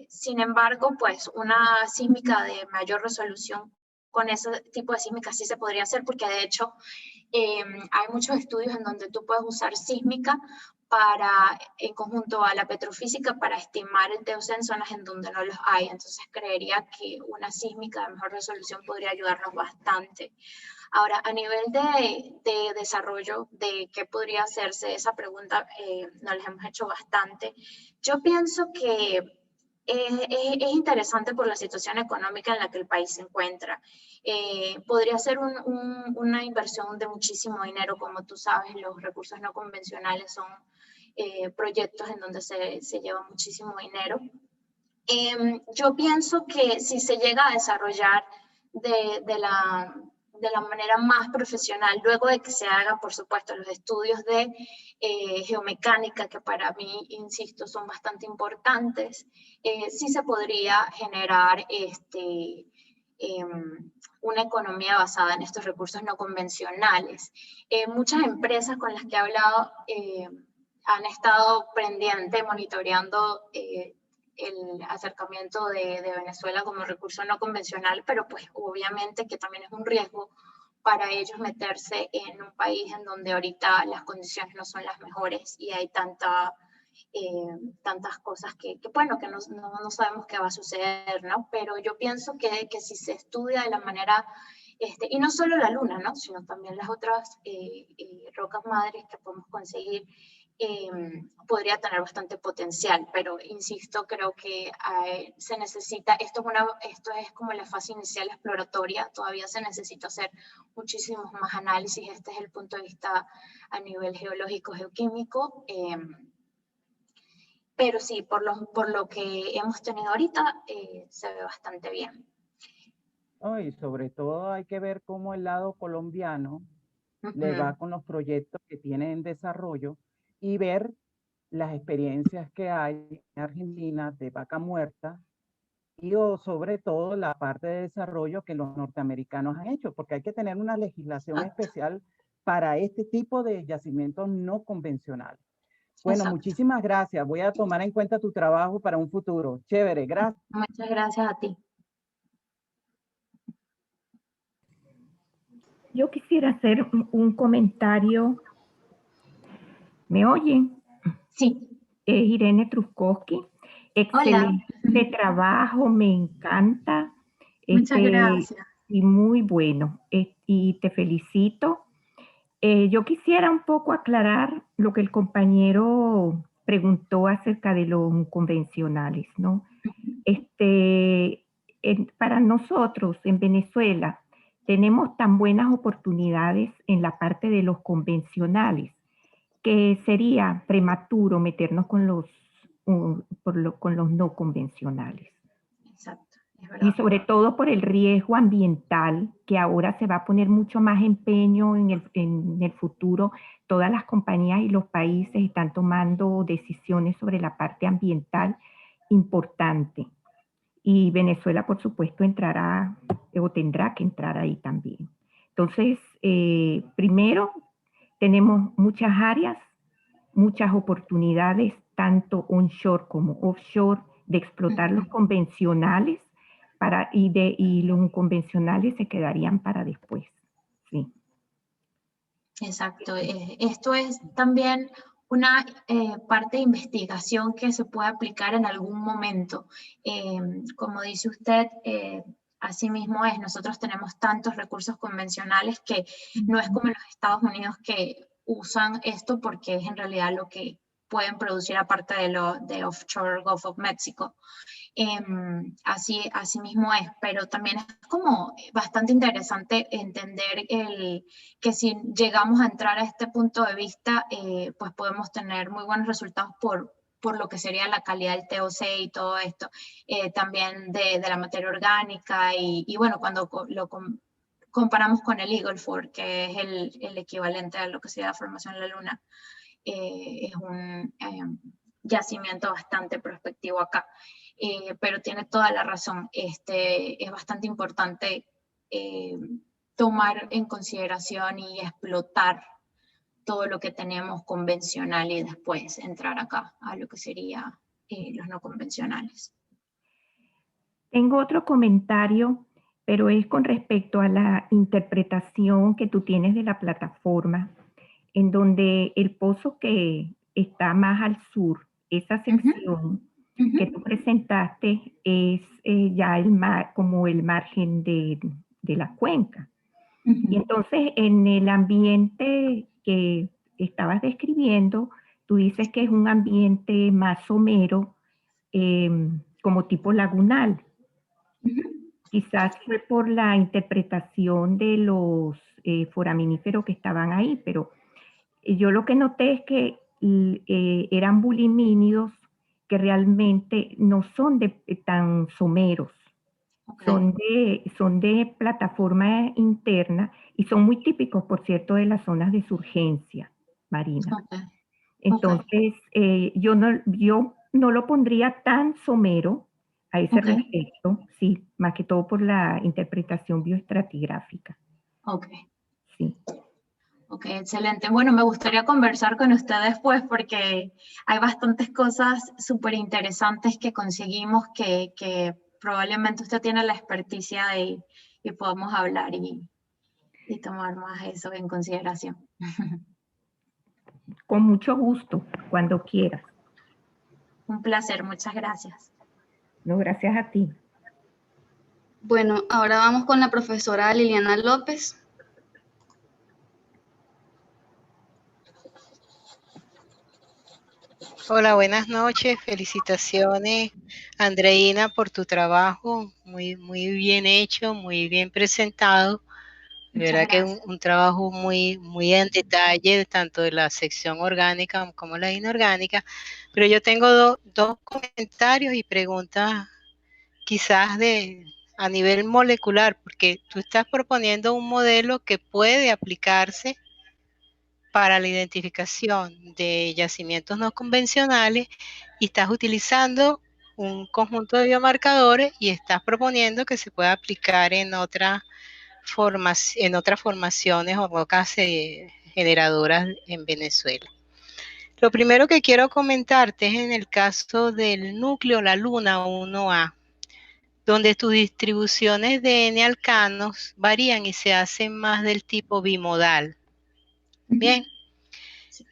Sin embargo, pues una sísmica de mayor resolución con ese tipo de sísmica sí se podría hacer, porque de hecho hay muchos estudios en donde tú puedes usar sísmica en conjunto a la petrofísica para estimar el TOC en zonas en donde no los hay. Entonces creería que una sísmica de mejor resolución podría ayudarnos bastante. Ahora, a nivel de desarrollo de qué podría hacerse, esa pregunta nos la hemos hecho bastante. Yo pienso que es interesante por la situación económica en la que el país se encuentra. Podría ser una inversión de muchísimo dinero, como tú sabes, los recursos no convencionales son proyectos en donde se lleva muchísimo dinero. Yo pienso que si se llega a desarrollar de la manera más profesional, luego de que se hagan, por supuesto, los estudios de geomecánica, que para mí, insisto, son bastante importantes, sí se podría generar una economía basada en estos recursos no convencionales. Muchas empresas con las que he hablado han estado pendientes, monitoreando el acercamiento de Venezuela como recurso no convencional, pero pues obviamente que también es un riesgo para ellos meterse en un país en donde ahorita las condiciones no son las mejores y hay tantas cosas que bueno, que no sabemos qué va a suceder, ¿no? Pero yo pienso que si se estudia de la manera, y no solo la Luna, ¿no? Sino también las otras rocas madres que podemos conseguir, podría tener bastante potencial, pero insisto, creo que se necesita, esto es como la fase inicial exploratoria, todavía se necesita hacer muchísimos más análisis, este es el punto de vista a nivel geológico, geoquímico, pero sí, por lo que hemos tenido ahorita, se ve bastante bien. Oh, y sobre todo hay que ver cómo el lado colombiano le va con los proyectos que tiene en desarrollo y ver las experiencias que hay en Argentina de vaca muerta y sobre todo la parte de desarrollo que los norteamericanos han hecho, porque hay que tener una legislación especial para este tipo de yacimientos no convencionales. Bueno, muchísimas gracias. Voy a tomar en cuenta tu trabajo para un futuro. Chévere, gracias. Muchas gracias a ti. Yo quisiera hacer un comentario. ¿Me oyen? Sí. Es Irene Truskowski. Excelente trabajo, me encanta. Muchas gracias. Y muy bueno. Y te felicito. Yo quisiera un poco aclarar lo que el compañero preguntó acerca de los convencionales, ¿no? Para nosotros en Venezuela tenemos tan buenas oportunidades en la parte de los convencionales que sería prematuro meternos con los no convencionales. Exacto. Y sobre todo por el riesgo ambiental, que ahora se va a poner mucho más empeño en el futuro. Todas las compañías y los países están tomando decisiones sobre la parte ambiental importante. Y Venezuela, por supuesto, entrará o tendrá que entrar ahí también. Entonces, primero, tenemos muchas áreas, muchas oportunidades, tanto onshore como offshore, de explotar los convencionales, y los convencionales se quedarían para después. Sí. Exacto. Esto es también una parte de investigación que se puede aplicar en algún momento. Como dice usted, así mismo es. Nosotros tenemos tantos recursos convencionales que no es como en los Estados Unidos que usan esto porque es en realidad lo que pueden producir aparte de offshore Gulf of Mexico. Así mismo es, pero también es como bastante interesante entender que si llegamos a entrar a este punto de vista, pues podemos tener muy buenos resultados por lo que sería la calidad del TOC y todo esto, también de la materia orgánica y bueno, cuando lo comparamos con el Eagle Ford, que es el equivalente a lo que sería la formación en la Luna, es un yacimiento bastante prospectivo acá. Pero tiene toda la razón. Es bastante importante tomar en consideración y explotar todo lo que tenemos convencional y después entrar acá a lo que sería los no convencionales. Tengo otro comentario, pero es con respecto a la interpretación que tú tienes de la plataforma, en donde el pozo que está más al sur, esa sección que tú presentaste es ya como el margen de la cuenca. Y entonces en el ambiente que estabas describiendo, tú dices que es un ambiente más somero, como tipo lagunal. Quizás fue por la interpretación de los foraminíferos que estaban ahí, pero yo lo que noté es que eran bulimínidos que realmente no son tan someros. Okay. Son de plataforma interna y son muy típicos, por cierto, de las zonas de surgencia marina. Okay. Entonces, yo no lo pondría tan somero a ese respecto, sí, más que todo por la interpretación bioestratigráfica. Ok. Sí. Ok, excelente. Bueno, me gustaría conversar con usted después porque hay bastantes cosas súper interesantes que conseguimos que probablemente usted tiene la experticia y podamos hablar y tomar más eso en consideración. Con mucho gusto, cuando quieras. Un placer, muchas gracias. No, gracias a ti. Bueno, ahora vamos con la profesora Liliana López. Hola, buenas noches. Felicitaciones, Andreina, por tu trabajo. Muy bien hecho, muy bien presentado. De Muchas verdad que es gracias. un trabajo muy en detalle, tanto de la sección orgánica como la inorgánica. Pero yo tengo dos comentarios y preguntas quizás a nivel molecular, porque tú estás proponiendo un modelo que puede aplicarse para la identificación de yacimientos no convencionales y estás utilizando un conjunto de biomarcadores y estás proponiendo que se pueda aplicar en otras formaciones o rocas generadoras en Venezuela. Lo primero que quiero comentarte es en el caso del núcleo, la luna 1A, donde tus distribuciones de N-alcanos varían y se hacen más del tipo bimodal. Bien.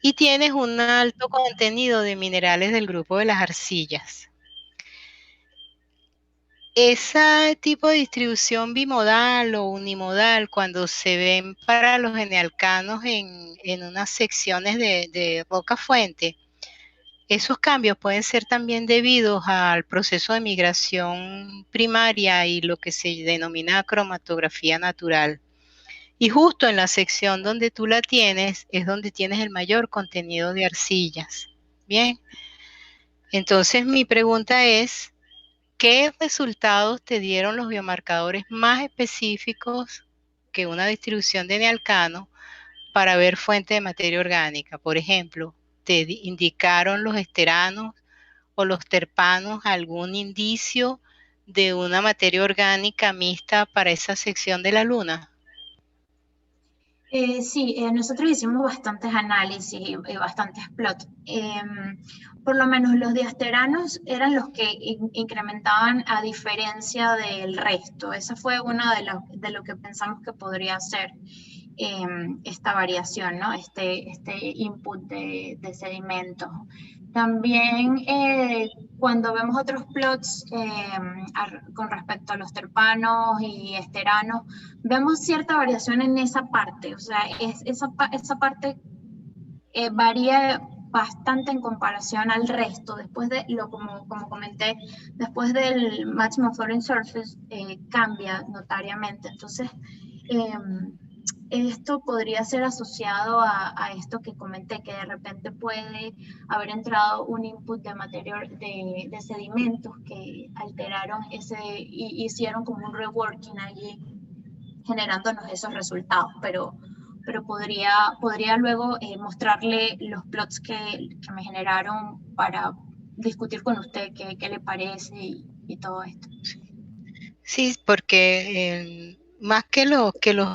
Y tienes un alto contenido de minerales del grupo de las arcillas. Ese tipo de distribución bimodal o unimodal, cuando se ven para los N-alcanos en unas secciones de roca fuente, esos cambios pueden ser también debidos al proceso de migración primaria y lo que se denomina cromatografía natural. Y justo en la sección donde tú la tienes es donde tienes el mayor contenido de arcillas. Bien, entonces mi pregunta es, ¿qué resultados te dieron los biomarcadores más específicos que una distribución de Nealcano para ver fuente de materia orgánica? Por ejemplo, ¿te indicaron los esteranos o los terpanos algún indicio de una materia orgánica mixta para esa sección de la luna? Sí, nosotros hicimos bastantes análisis y bastantes plots. Por lo menos los diasteranos eran los que incrementaban a diferencia del resto. Esa fue una de lo que pensamos que podría ser esta variación, ¿no? Este input de sedimentos. También cuando vemos otros plots con respecto a los terpanos y esteranos, vemos cierta variación en esa parte, o sea, esa parte varía bastante en comparación al resto. Después de como comenté, después del Maximum Flowering Surface cambia notariamente. Entonces, esto podría ser asociado a esto que comenté, que de repente puede haber entrado un input de materia de sedimentos que alteraron y hicieron como un reworking allí, generándonos esos resultados, pero podría luego mostrarle los plots que me generaron para discutir con usted qué le parece y todo esto. Sí, porque más que los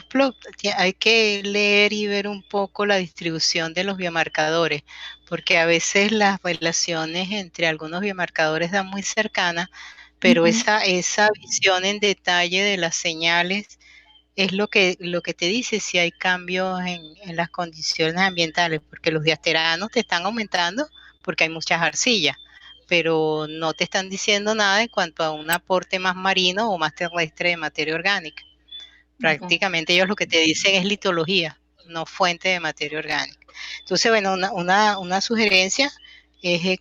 plots, hay que leer y ver un poco la distribución de los biomarcadores, porque a veces las relaciones entre algunos biomarcadores dan muy cercanas, pero esa visión en detalle de las señales es lo que te dice si hay cambios en las condiciones ambientales, porque los diasteranos te están aumentando porque hay muchas arcillas, pero no te están diciendo nada en cuanto a un aporte más marino o más terrestre de materia orgánica. Prácticamente ellos lo que te dicen es litología, no fuente de materia orgánica. Entonces, bueno, una sugerencia es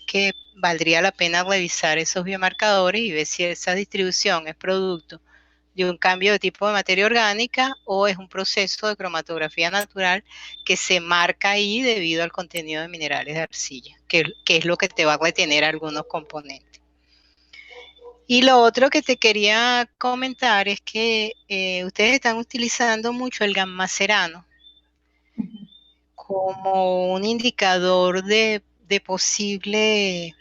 que valdría la pena revisar esos biomarcadores y ver si esa distribución es producto de un cambio de tipo de materia orgánica o es un proceso de cromatografía natural que se marca ahí debido al contenido de minerales de arcilla, que es lo que te va a retener algunos componentes. Y lo otro que te quería comentar es que ustedes están utilizando mucho el gamma-serano como un indicador de posible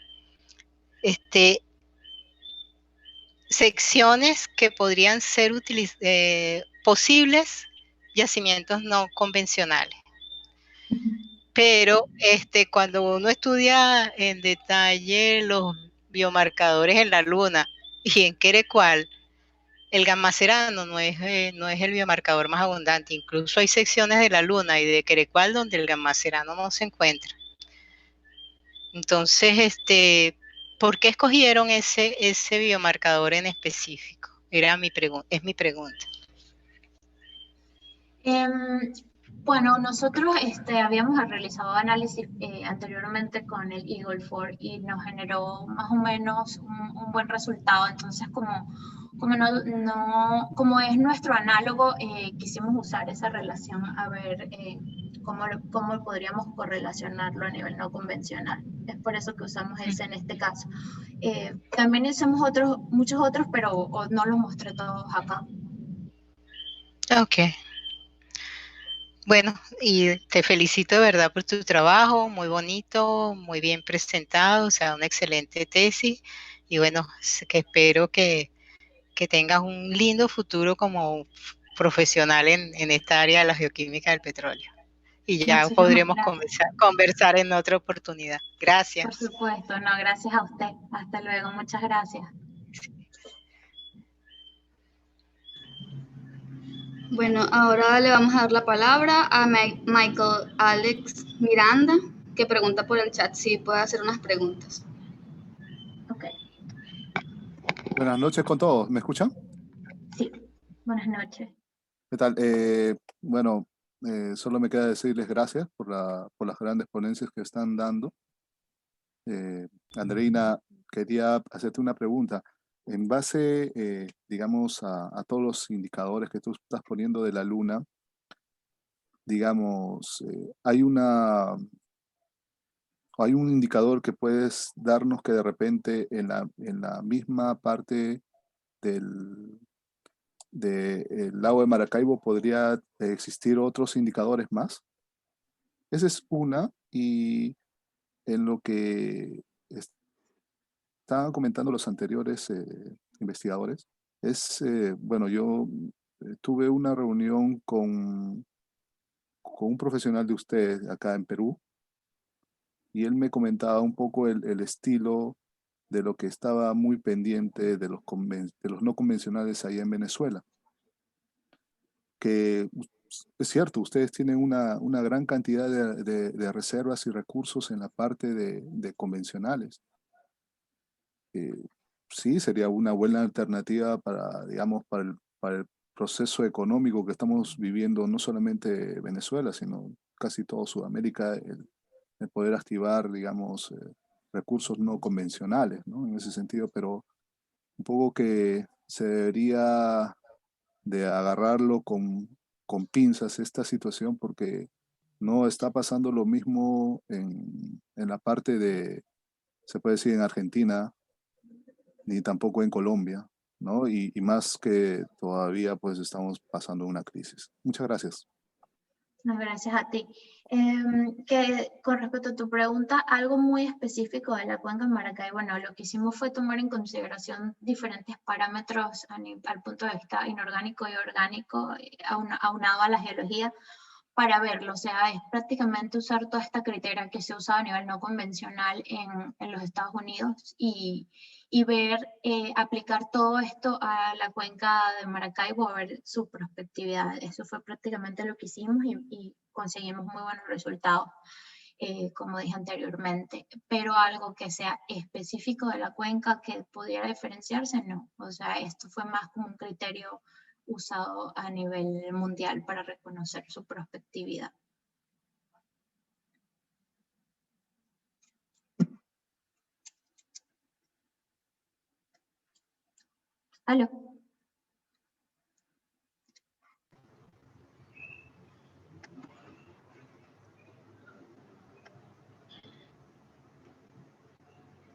secciones que podrían ser posibles yacimientos no convencionales. Pero cuando uno estudia en detalle los biomarcadores en la luna y en Querecual, el gamma-serano no es el biomarcador más abundante. Incluso hay secciones de la luna y de Querecual donde el gamma-serano no se encuentra. Entonces, ¿por qué escogieron ese biomarcador en específico? Es mi pregunta. Bueno, nosotros habíamos realizado análisis anteriormente con el Eagle 4 y nos generó más o menos un buen resultado. Entonces, como es nuestro análogo, quisimos usar esa relación a ver cómo podríamos correlacionarlo a nivel no convencional. Es por eso que usamos ese en este caso. También hicimos muchos otros, pero no los mostré todos acá. Ok. Bueno, y te felicito de verdad por tu trabajo, muy bonito, muy bien presentado, o sea, una excelente tesis. Y bueno, que espero que tengas un lindo futuro como profesional en esta área de la geoquímica del petróleo. Y ya Muchísimas podremos gracias. conversar en otra oportunidad. Gracias. Por supuesto, no, gracias a usted. Hasta luego, muchas gracias. Bueno, ahora le vamos a dar la palabra a Michael Alex Miranda, que pregunta por el chat si puede hacer unas preguntas. Ok, Buenas noches con todos. ¿Me escuchan? sí, buenas noches. ¿Qué tal? Bueno, solo me queda decirles gracias por las grandes ponencias que están dando. Andreina, quería hacerte una pregunta. En base, digamos, a todos los indicadores que tú estás poniendo de la Luna, digamos, hay un indicador que puedes darnos que de repente en la misma parte del lago de Maracaibo podría existir otros indicadores más. Esa es una, y en lo que estaban comentando los anteriores investigadores, bueno, yo tuve una reunión con un profesional de ustedes acá en Perú, y él me comentaba un poco el estilo de lo que estaba muy pendiente de los no convencionales allá en Venezuela. Que es cierto, ustedes tienen una gran cantidad de reservas y recursos en la parte de convencionales. Sí, sería una buena alternativa para, digamos, para el proceso económico que estamos viviendo, no solamente Venezuela, sino casi toda Sudamérica, el poder activar, digamos, recursos no convencionales, ¿no? En ese sentido, pero un poco que se debería de agarrarlo con pinzas esta situación, porque no está pasando lo mismo en la parte se puede decir, en Argentina, ni tampoco en Colombia, ¿no? Y más que todavía pues estamos pasando una crisis. Muchas gracias. No, gracias a ti. Que con respecto a tu pregunta, algo muy específico de la cuenca de Maracaibo, bueno, lo que hicimos fue tomar en consideración diferentes parámetros al punto de vista inorgánico y orgánico, aunado a la geología, para verlo. O sea, es prácticamente usar toda esta criteria que se usa a nivel no convencional en los Estados Unidos y ver, aplicar todo esto a la cuenca de Maracaibo, a ver su prospectividad. Eso fue prácticamente lo que hicimos y conseguimos muy buenos resultados, como dije anteriormente. Pero algo que sea específico de la cuenca que pudiera diferenciarse, no. O sea, esto fue más como un criterio usado a nivel mundial para reconocer su prospectividad. ¿Aló?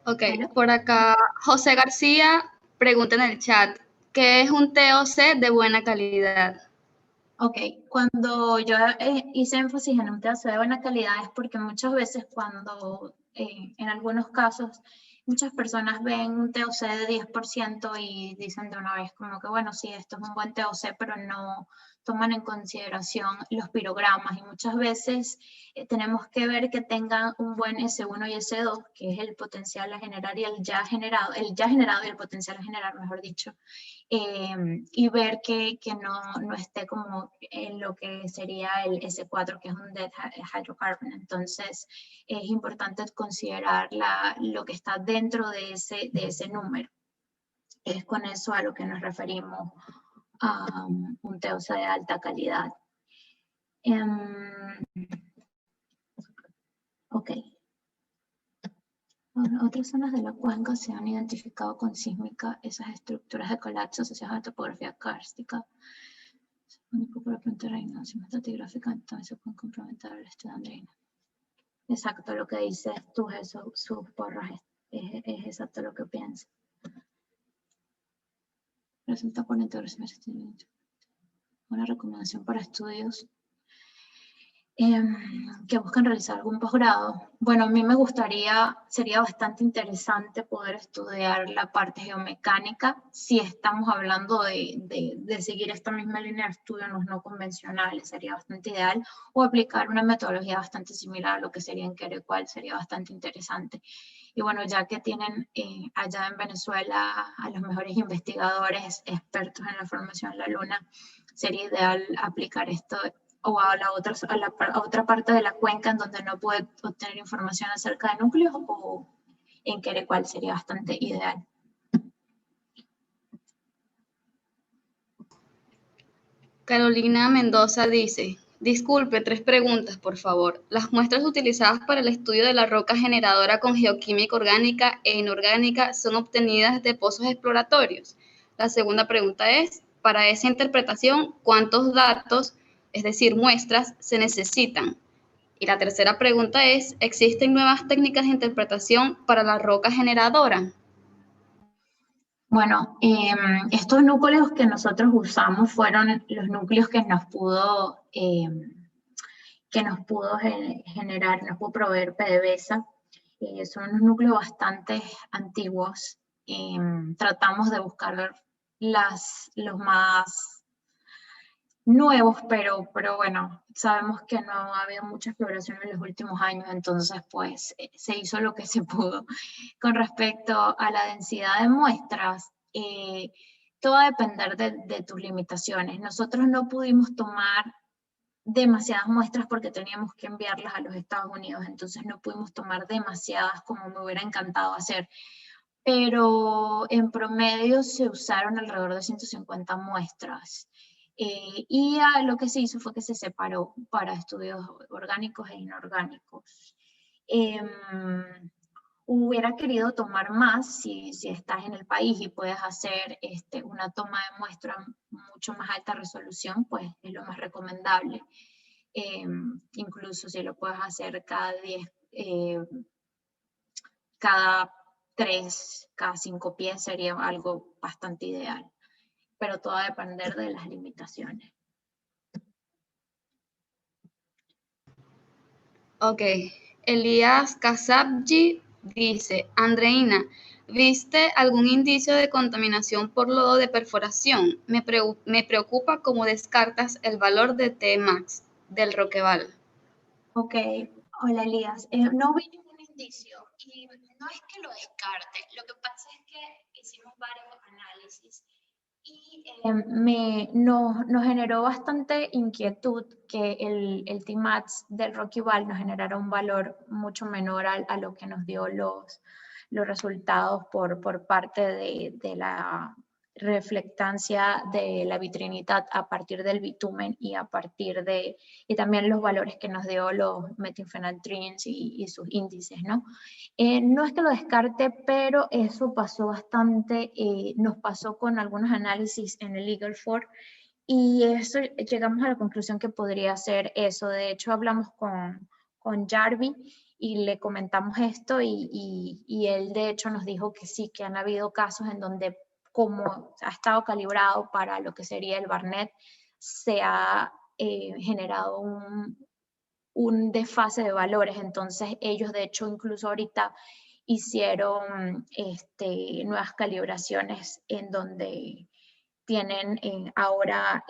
Ok, ¿Aló? por acá José García pregunta en el chat, ¿qué es un TOC de buena calidad? Ok, cuando yo hice énfasis en un TOC de buena calidad es porque muchas veces cuando, en algunos casos, muchas personas ven un TOC de 10% y dicen de una vez como que bueno, sí, esto es un buen TOC, pero no toman en consideración los pirogramas y muchas veces tenemos que ver que tengan un buen S1 y S2, que es el potencial a generar y el ya generado y el potencial a generar, mejor dicho. Y ver que no esté como en lo que sería el S4, que es un dead hydrocarbon. Entonces, es importante considerar lo que está dentro de ese número. Es con eso a lo que nos referimos a un TOC de alta calidad. Ok. Bueno, otras zonas de la cuenca se han identificado con sísmica esas estructuras de colapso asociadas a topografía kárstica. Único por la planta reina, si estratigráfica, entonces se pueden comprometer el estudio andreina. Exacto, lo que dices tú, eso, sus porras, es exacto lo que pienso. Resulta por integración. Una recomendación para estudios que buscan realizar algún posgrado. Bueno, a mí me gustaría, sería bastante interesante poder estudiar la parte geomecánica si estamos hablando de seguir esta misma línea de estudio en los no convencionales, sería bastante ideal, o aplicar una metodología bastante similar a lo que sería en Querecual, sería bastante interesante. Y bueno, ya que tienen allá en Venezuela a los mejores investigadores expertos en la formación de la Luna, sería ideal aplicar esto o a otra parte de la cuenca en donde no puede obtener información acerca de núcleos, o en Querecual sería bastante ideal. Carolina Mendoza dice, disculpe, 3 preguntas, por favor. Las muestras utilizadas para el estudio de la roca generadora con geoquímica orgánica e inorgánica son obtenidas de pozos exploratorios. La segunda pregunta es, para esa interpretación, ¿cuántos datos, es decir, muestras, se necesitan? Y la tercera pregunta es, ¿existen nuevas técnicas de interpretación para la roca generadora? Bueno, estos núcleos que nosotros usamos fueron los núcleos que nos pudo generar, nos pudo proveer PDVSA. Son unos núcleos bastante antiguos. Tratamos de buscar los más nuevos, pero bueno, sabemos que no ha habido mucha exploración en los últimos años, entonces pues se hizo lo que se pudo. Con respecto a la densidad de muestras, todo va a depender de tus limitaciones. Nosotros no pudimos tomar demasiadas muestras porque teníamos que enviarlas a los Estados Unidos, entonces no pudimos tomar demasiadas como me hubiera encantado hacer. Pero en promedio se usaron alrededor de 150 muestras. Y lo que se hizo fue que se separó para estudios orgánicos e inorgánicos. Hubiera querido tomar más si estás en el país y puedes hacer una toma de muestra mucho más alta resolución, pues es lo más recomendable. Incluso si lo puedes hacer cada 10, cada 3, cada 5 pies sería algo bastante ideal, pero todo va a depender de las limitaciones. Ok, Elías Kasabji dice, Andreina, ¿viste algún indicio de contaminación por lodo de perforación? Me preocupa cómo descartas el valor de Tmax del Roqueval. Ok, hola Elías, no vi ningún indicio y no es que lo descarte, lo que pasa es que hicimos varios análisis y nos generó bastante inquietud que el Tmax del Roqueval nos generara un valor mucho menor a lo que nos dio los resultados por parte de la reflectancia de la vitrinidad a partir del bitumen y también los valores que nos dio los metilphenantrins y sus índices, ¿no? No es que lo descarte, pero eso pasó bastante, nos pasó con algunos análisis en el Eagle Ford y eso llegamos a la conclusión que podría ser eso. De hecho, hablamos con Jarvi y le comentamos esto y él de hecho nos dijo que sí, que han habido casos en donde como ha estado calibrado para lo que sería el Barnett, se ha generado un desfase de valores. Entonces ellos de hecho incluso ahorita hicieron nuevas calibraciones en donde tienen ahora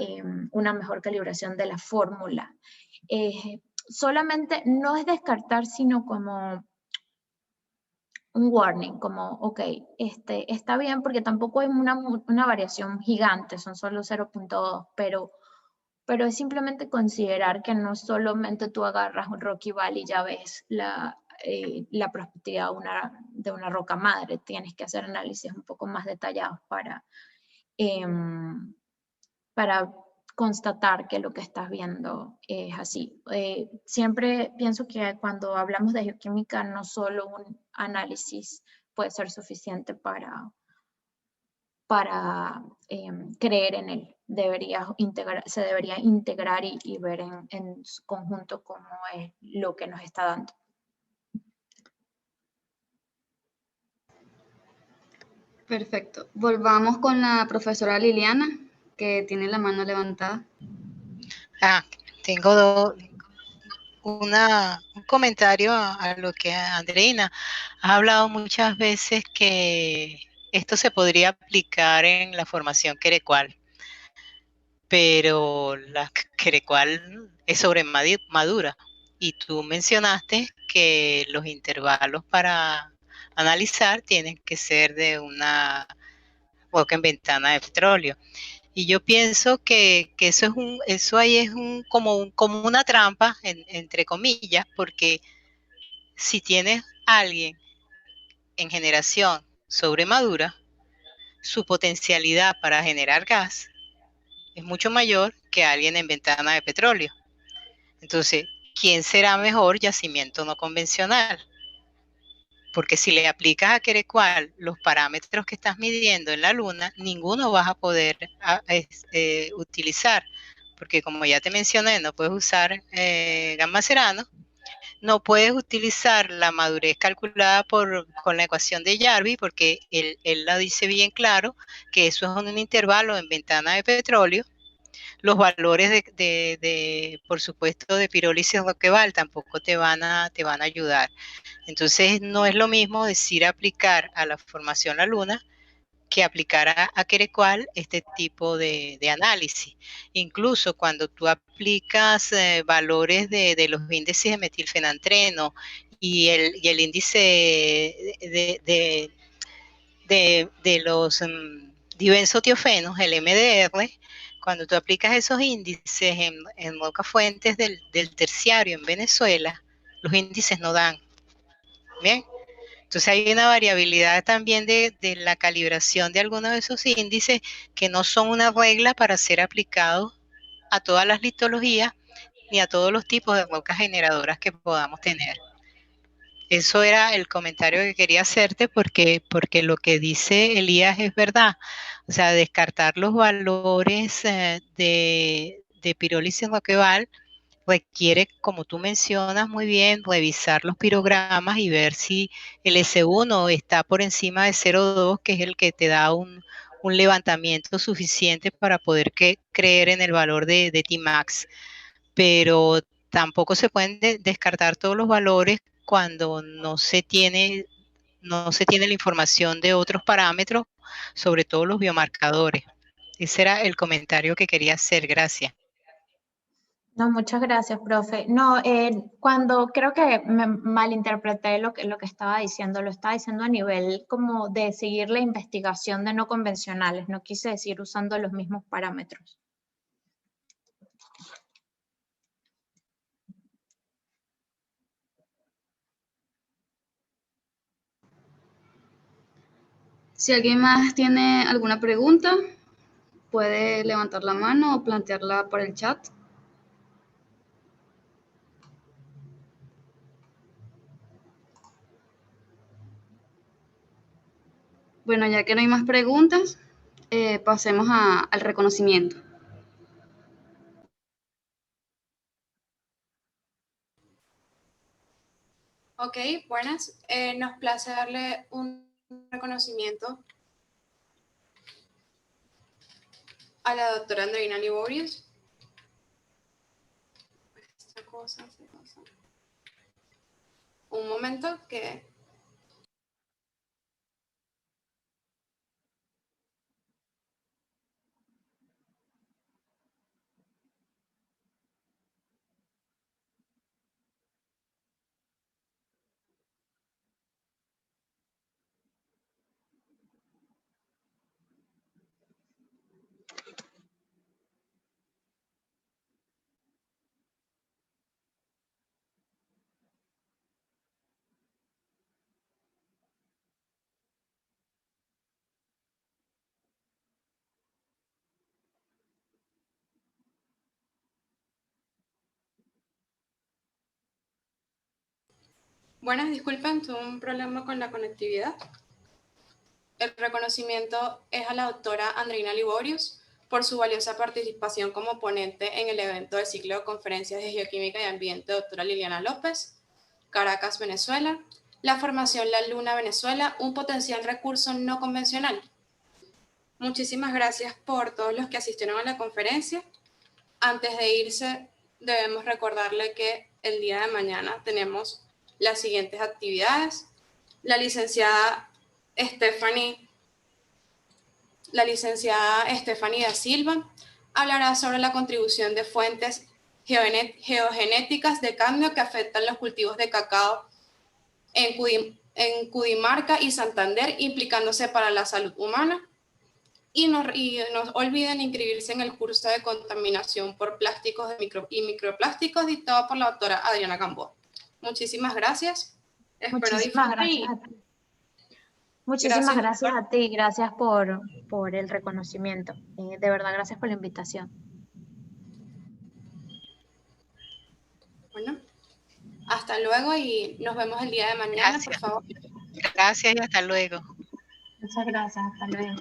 una mejor calibración de la fórmula. Solamente no es descartar, sino como un warning, como, ok, está bien porque tampoco hay una variación gigante, son solo 0.2, pero es simplemente considerar que no solamente tú agarras un Roqueval y ya ves la prospectividad de una roca madre, tienes que hacer análisis un poco más detallados para constatar que lo que estás viendo es así. Siempre pienso que cuando hablamos de bioquímica, no solo un análisis puede ser suficiente para creer en él. Se debería integrar y ver en su conjunto cómo es lo que nos está dando. Perfecto. Volvamos con la profesora Liliana, que tiene la mano levantada. Tengo un comentario a lo que Andreina ha hablado muchas veces, que esto se podría aplicar en la formación querecual, pero la querecual es sobre madura, y tú mencionaste que los intervalos para analizar tienen que ser de una boca en ventana de petróleo. Y yo pienso que eso ahí es como una trampa, entre comillas, porque si tienes a alguien en generación sobremadura, su potencialidad para generar gas es mucho mayor que alguien en ventana de petróleo. Entonces, ¿quién será mejor yacimiento no convencional? Porque si le aplicas a Querecual los parámetros que estás midiendo en la Luna, ninguno vas a poder utilizar. Porque como ya te mencioné, no puedes usar gamma serano, no puedes utilizar la madurez calculada con la ecuación de Jarvis, porque él la dice bien claro, que eso es un intervalo en ventana de petróleo. Los valores por supuesto, de pirólisis Roqueval tampoco te van a ayudar. Entonces, no es lo mismo decir aplicar a la formación La Luna que aplicar a Querecual este tipo de análisis. Incluso cuando tú aplicas valores de los índices de metilfenantreno y el índice de los dibenzotiofenos, el MDR, cuando tú aplicas esos índices en rocas fuentes del terciario en Venezuela, los índices no dan. Bien, entonces hay una variabilidad también de la calibración de algunos de esos índices, que no son una regla para ser aplicados a todas las litologías ni a todos los tipos de rocas generadoras que podamos tener. Eso era el comentario que quería hacerte, porque lo que dice Elías es verdad. O sea, descartar los valores de pirólisis Roqueval requiere, como tú mencionas muy bien, revisar los pirogramas y ver si el S1 está por encima de 0,2, que es el que te da un levantamiento suficiente para poder creer en el valor de Tmax. Pero tampoco se pueden descartar todos los valores cuando no se tiene la información de otros parámetros, sobre todo los biomarcadores. Ese era el comentario que quería hacer. Gracias. No, muchas gracias, profe. No, cuando creo que me malinterpreté lo que estaba diciendo, lo estaba diciendo a nivel como de seguir la investigación de no convencionales, no quise decir usando los mismos parámetros. Si alguien más tiene alguna pregunta, puede levantar la mano o plantearla por el chat. Bueno, ya que no hay más preguntas, pasemos al reconocimiento. Ok, buenas. Nos place darle un reconocimiento a la doctora Andreina Liborius. Esta cosa se pasa. Un momento que... Buenas, disculpen, tuve un problema con la conectividad. El reconocimiento es a la doctora Andreina Liborius por su valiosa participación como ponente en el evento del ciclo de conferencias de Geoquímica y Ambiente, doctora Liliana López, Caracas, Venezuela. La formación La Luna, Venezuela, un potencial recurso no convencional. Muchísimas gracias por todos los que asistieron a la conferencia. Antes de irse, debemos recordarle que el día de mañana tenemos las siguientes actividades. La licenciada Stephanie da Silva hablará sobre la contribución de fuentes geogenéticas de cadmio que afectan los cultivos de cacao en Cundinamarca y Santander, implicándose para la salud humana. Y no olviden inscribirse en el curso de contaminación por plásticos y microplásticos dictado por la doctora Adriana Gamboa. Muchísimas gracias. Muchísimas gracias a ti. Muchísimas gracias a ti, gracias por el reconocimiento. De verdad, gracias por la invitación. Bueno, hasta luego y nos vemos el día de mañana, Gracias. por favor. Gracias y hasta luego. Muchas gracias, hasta luego.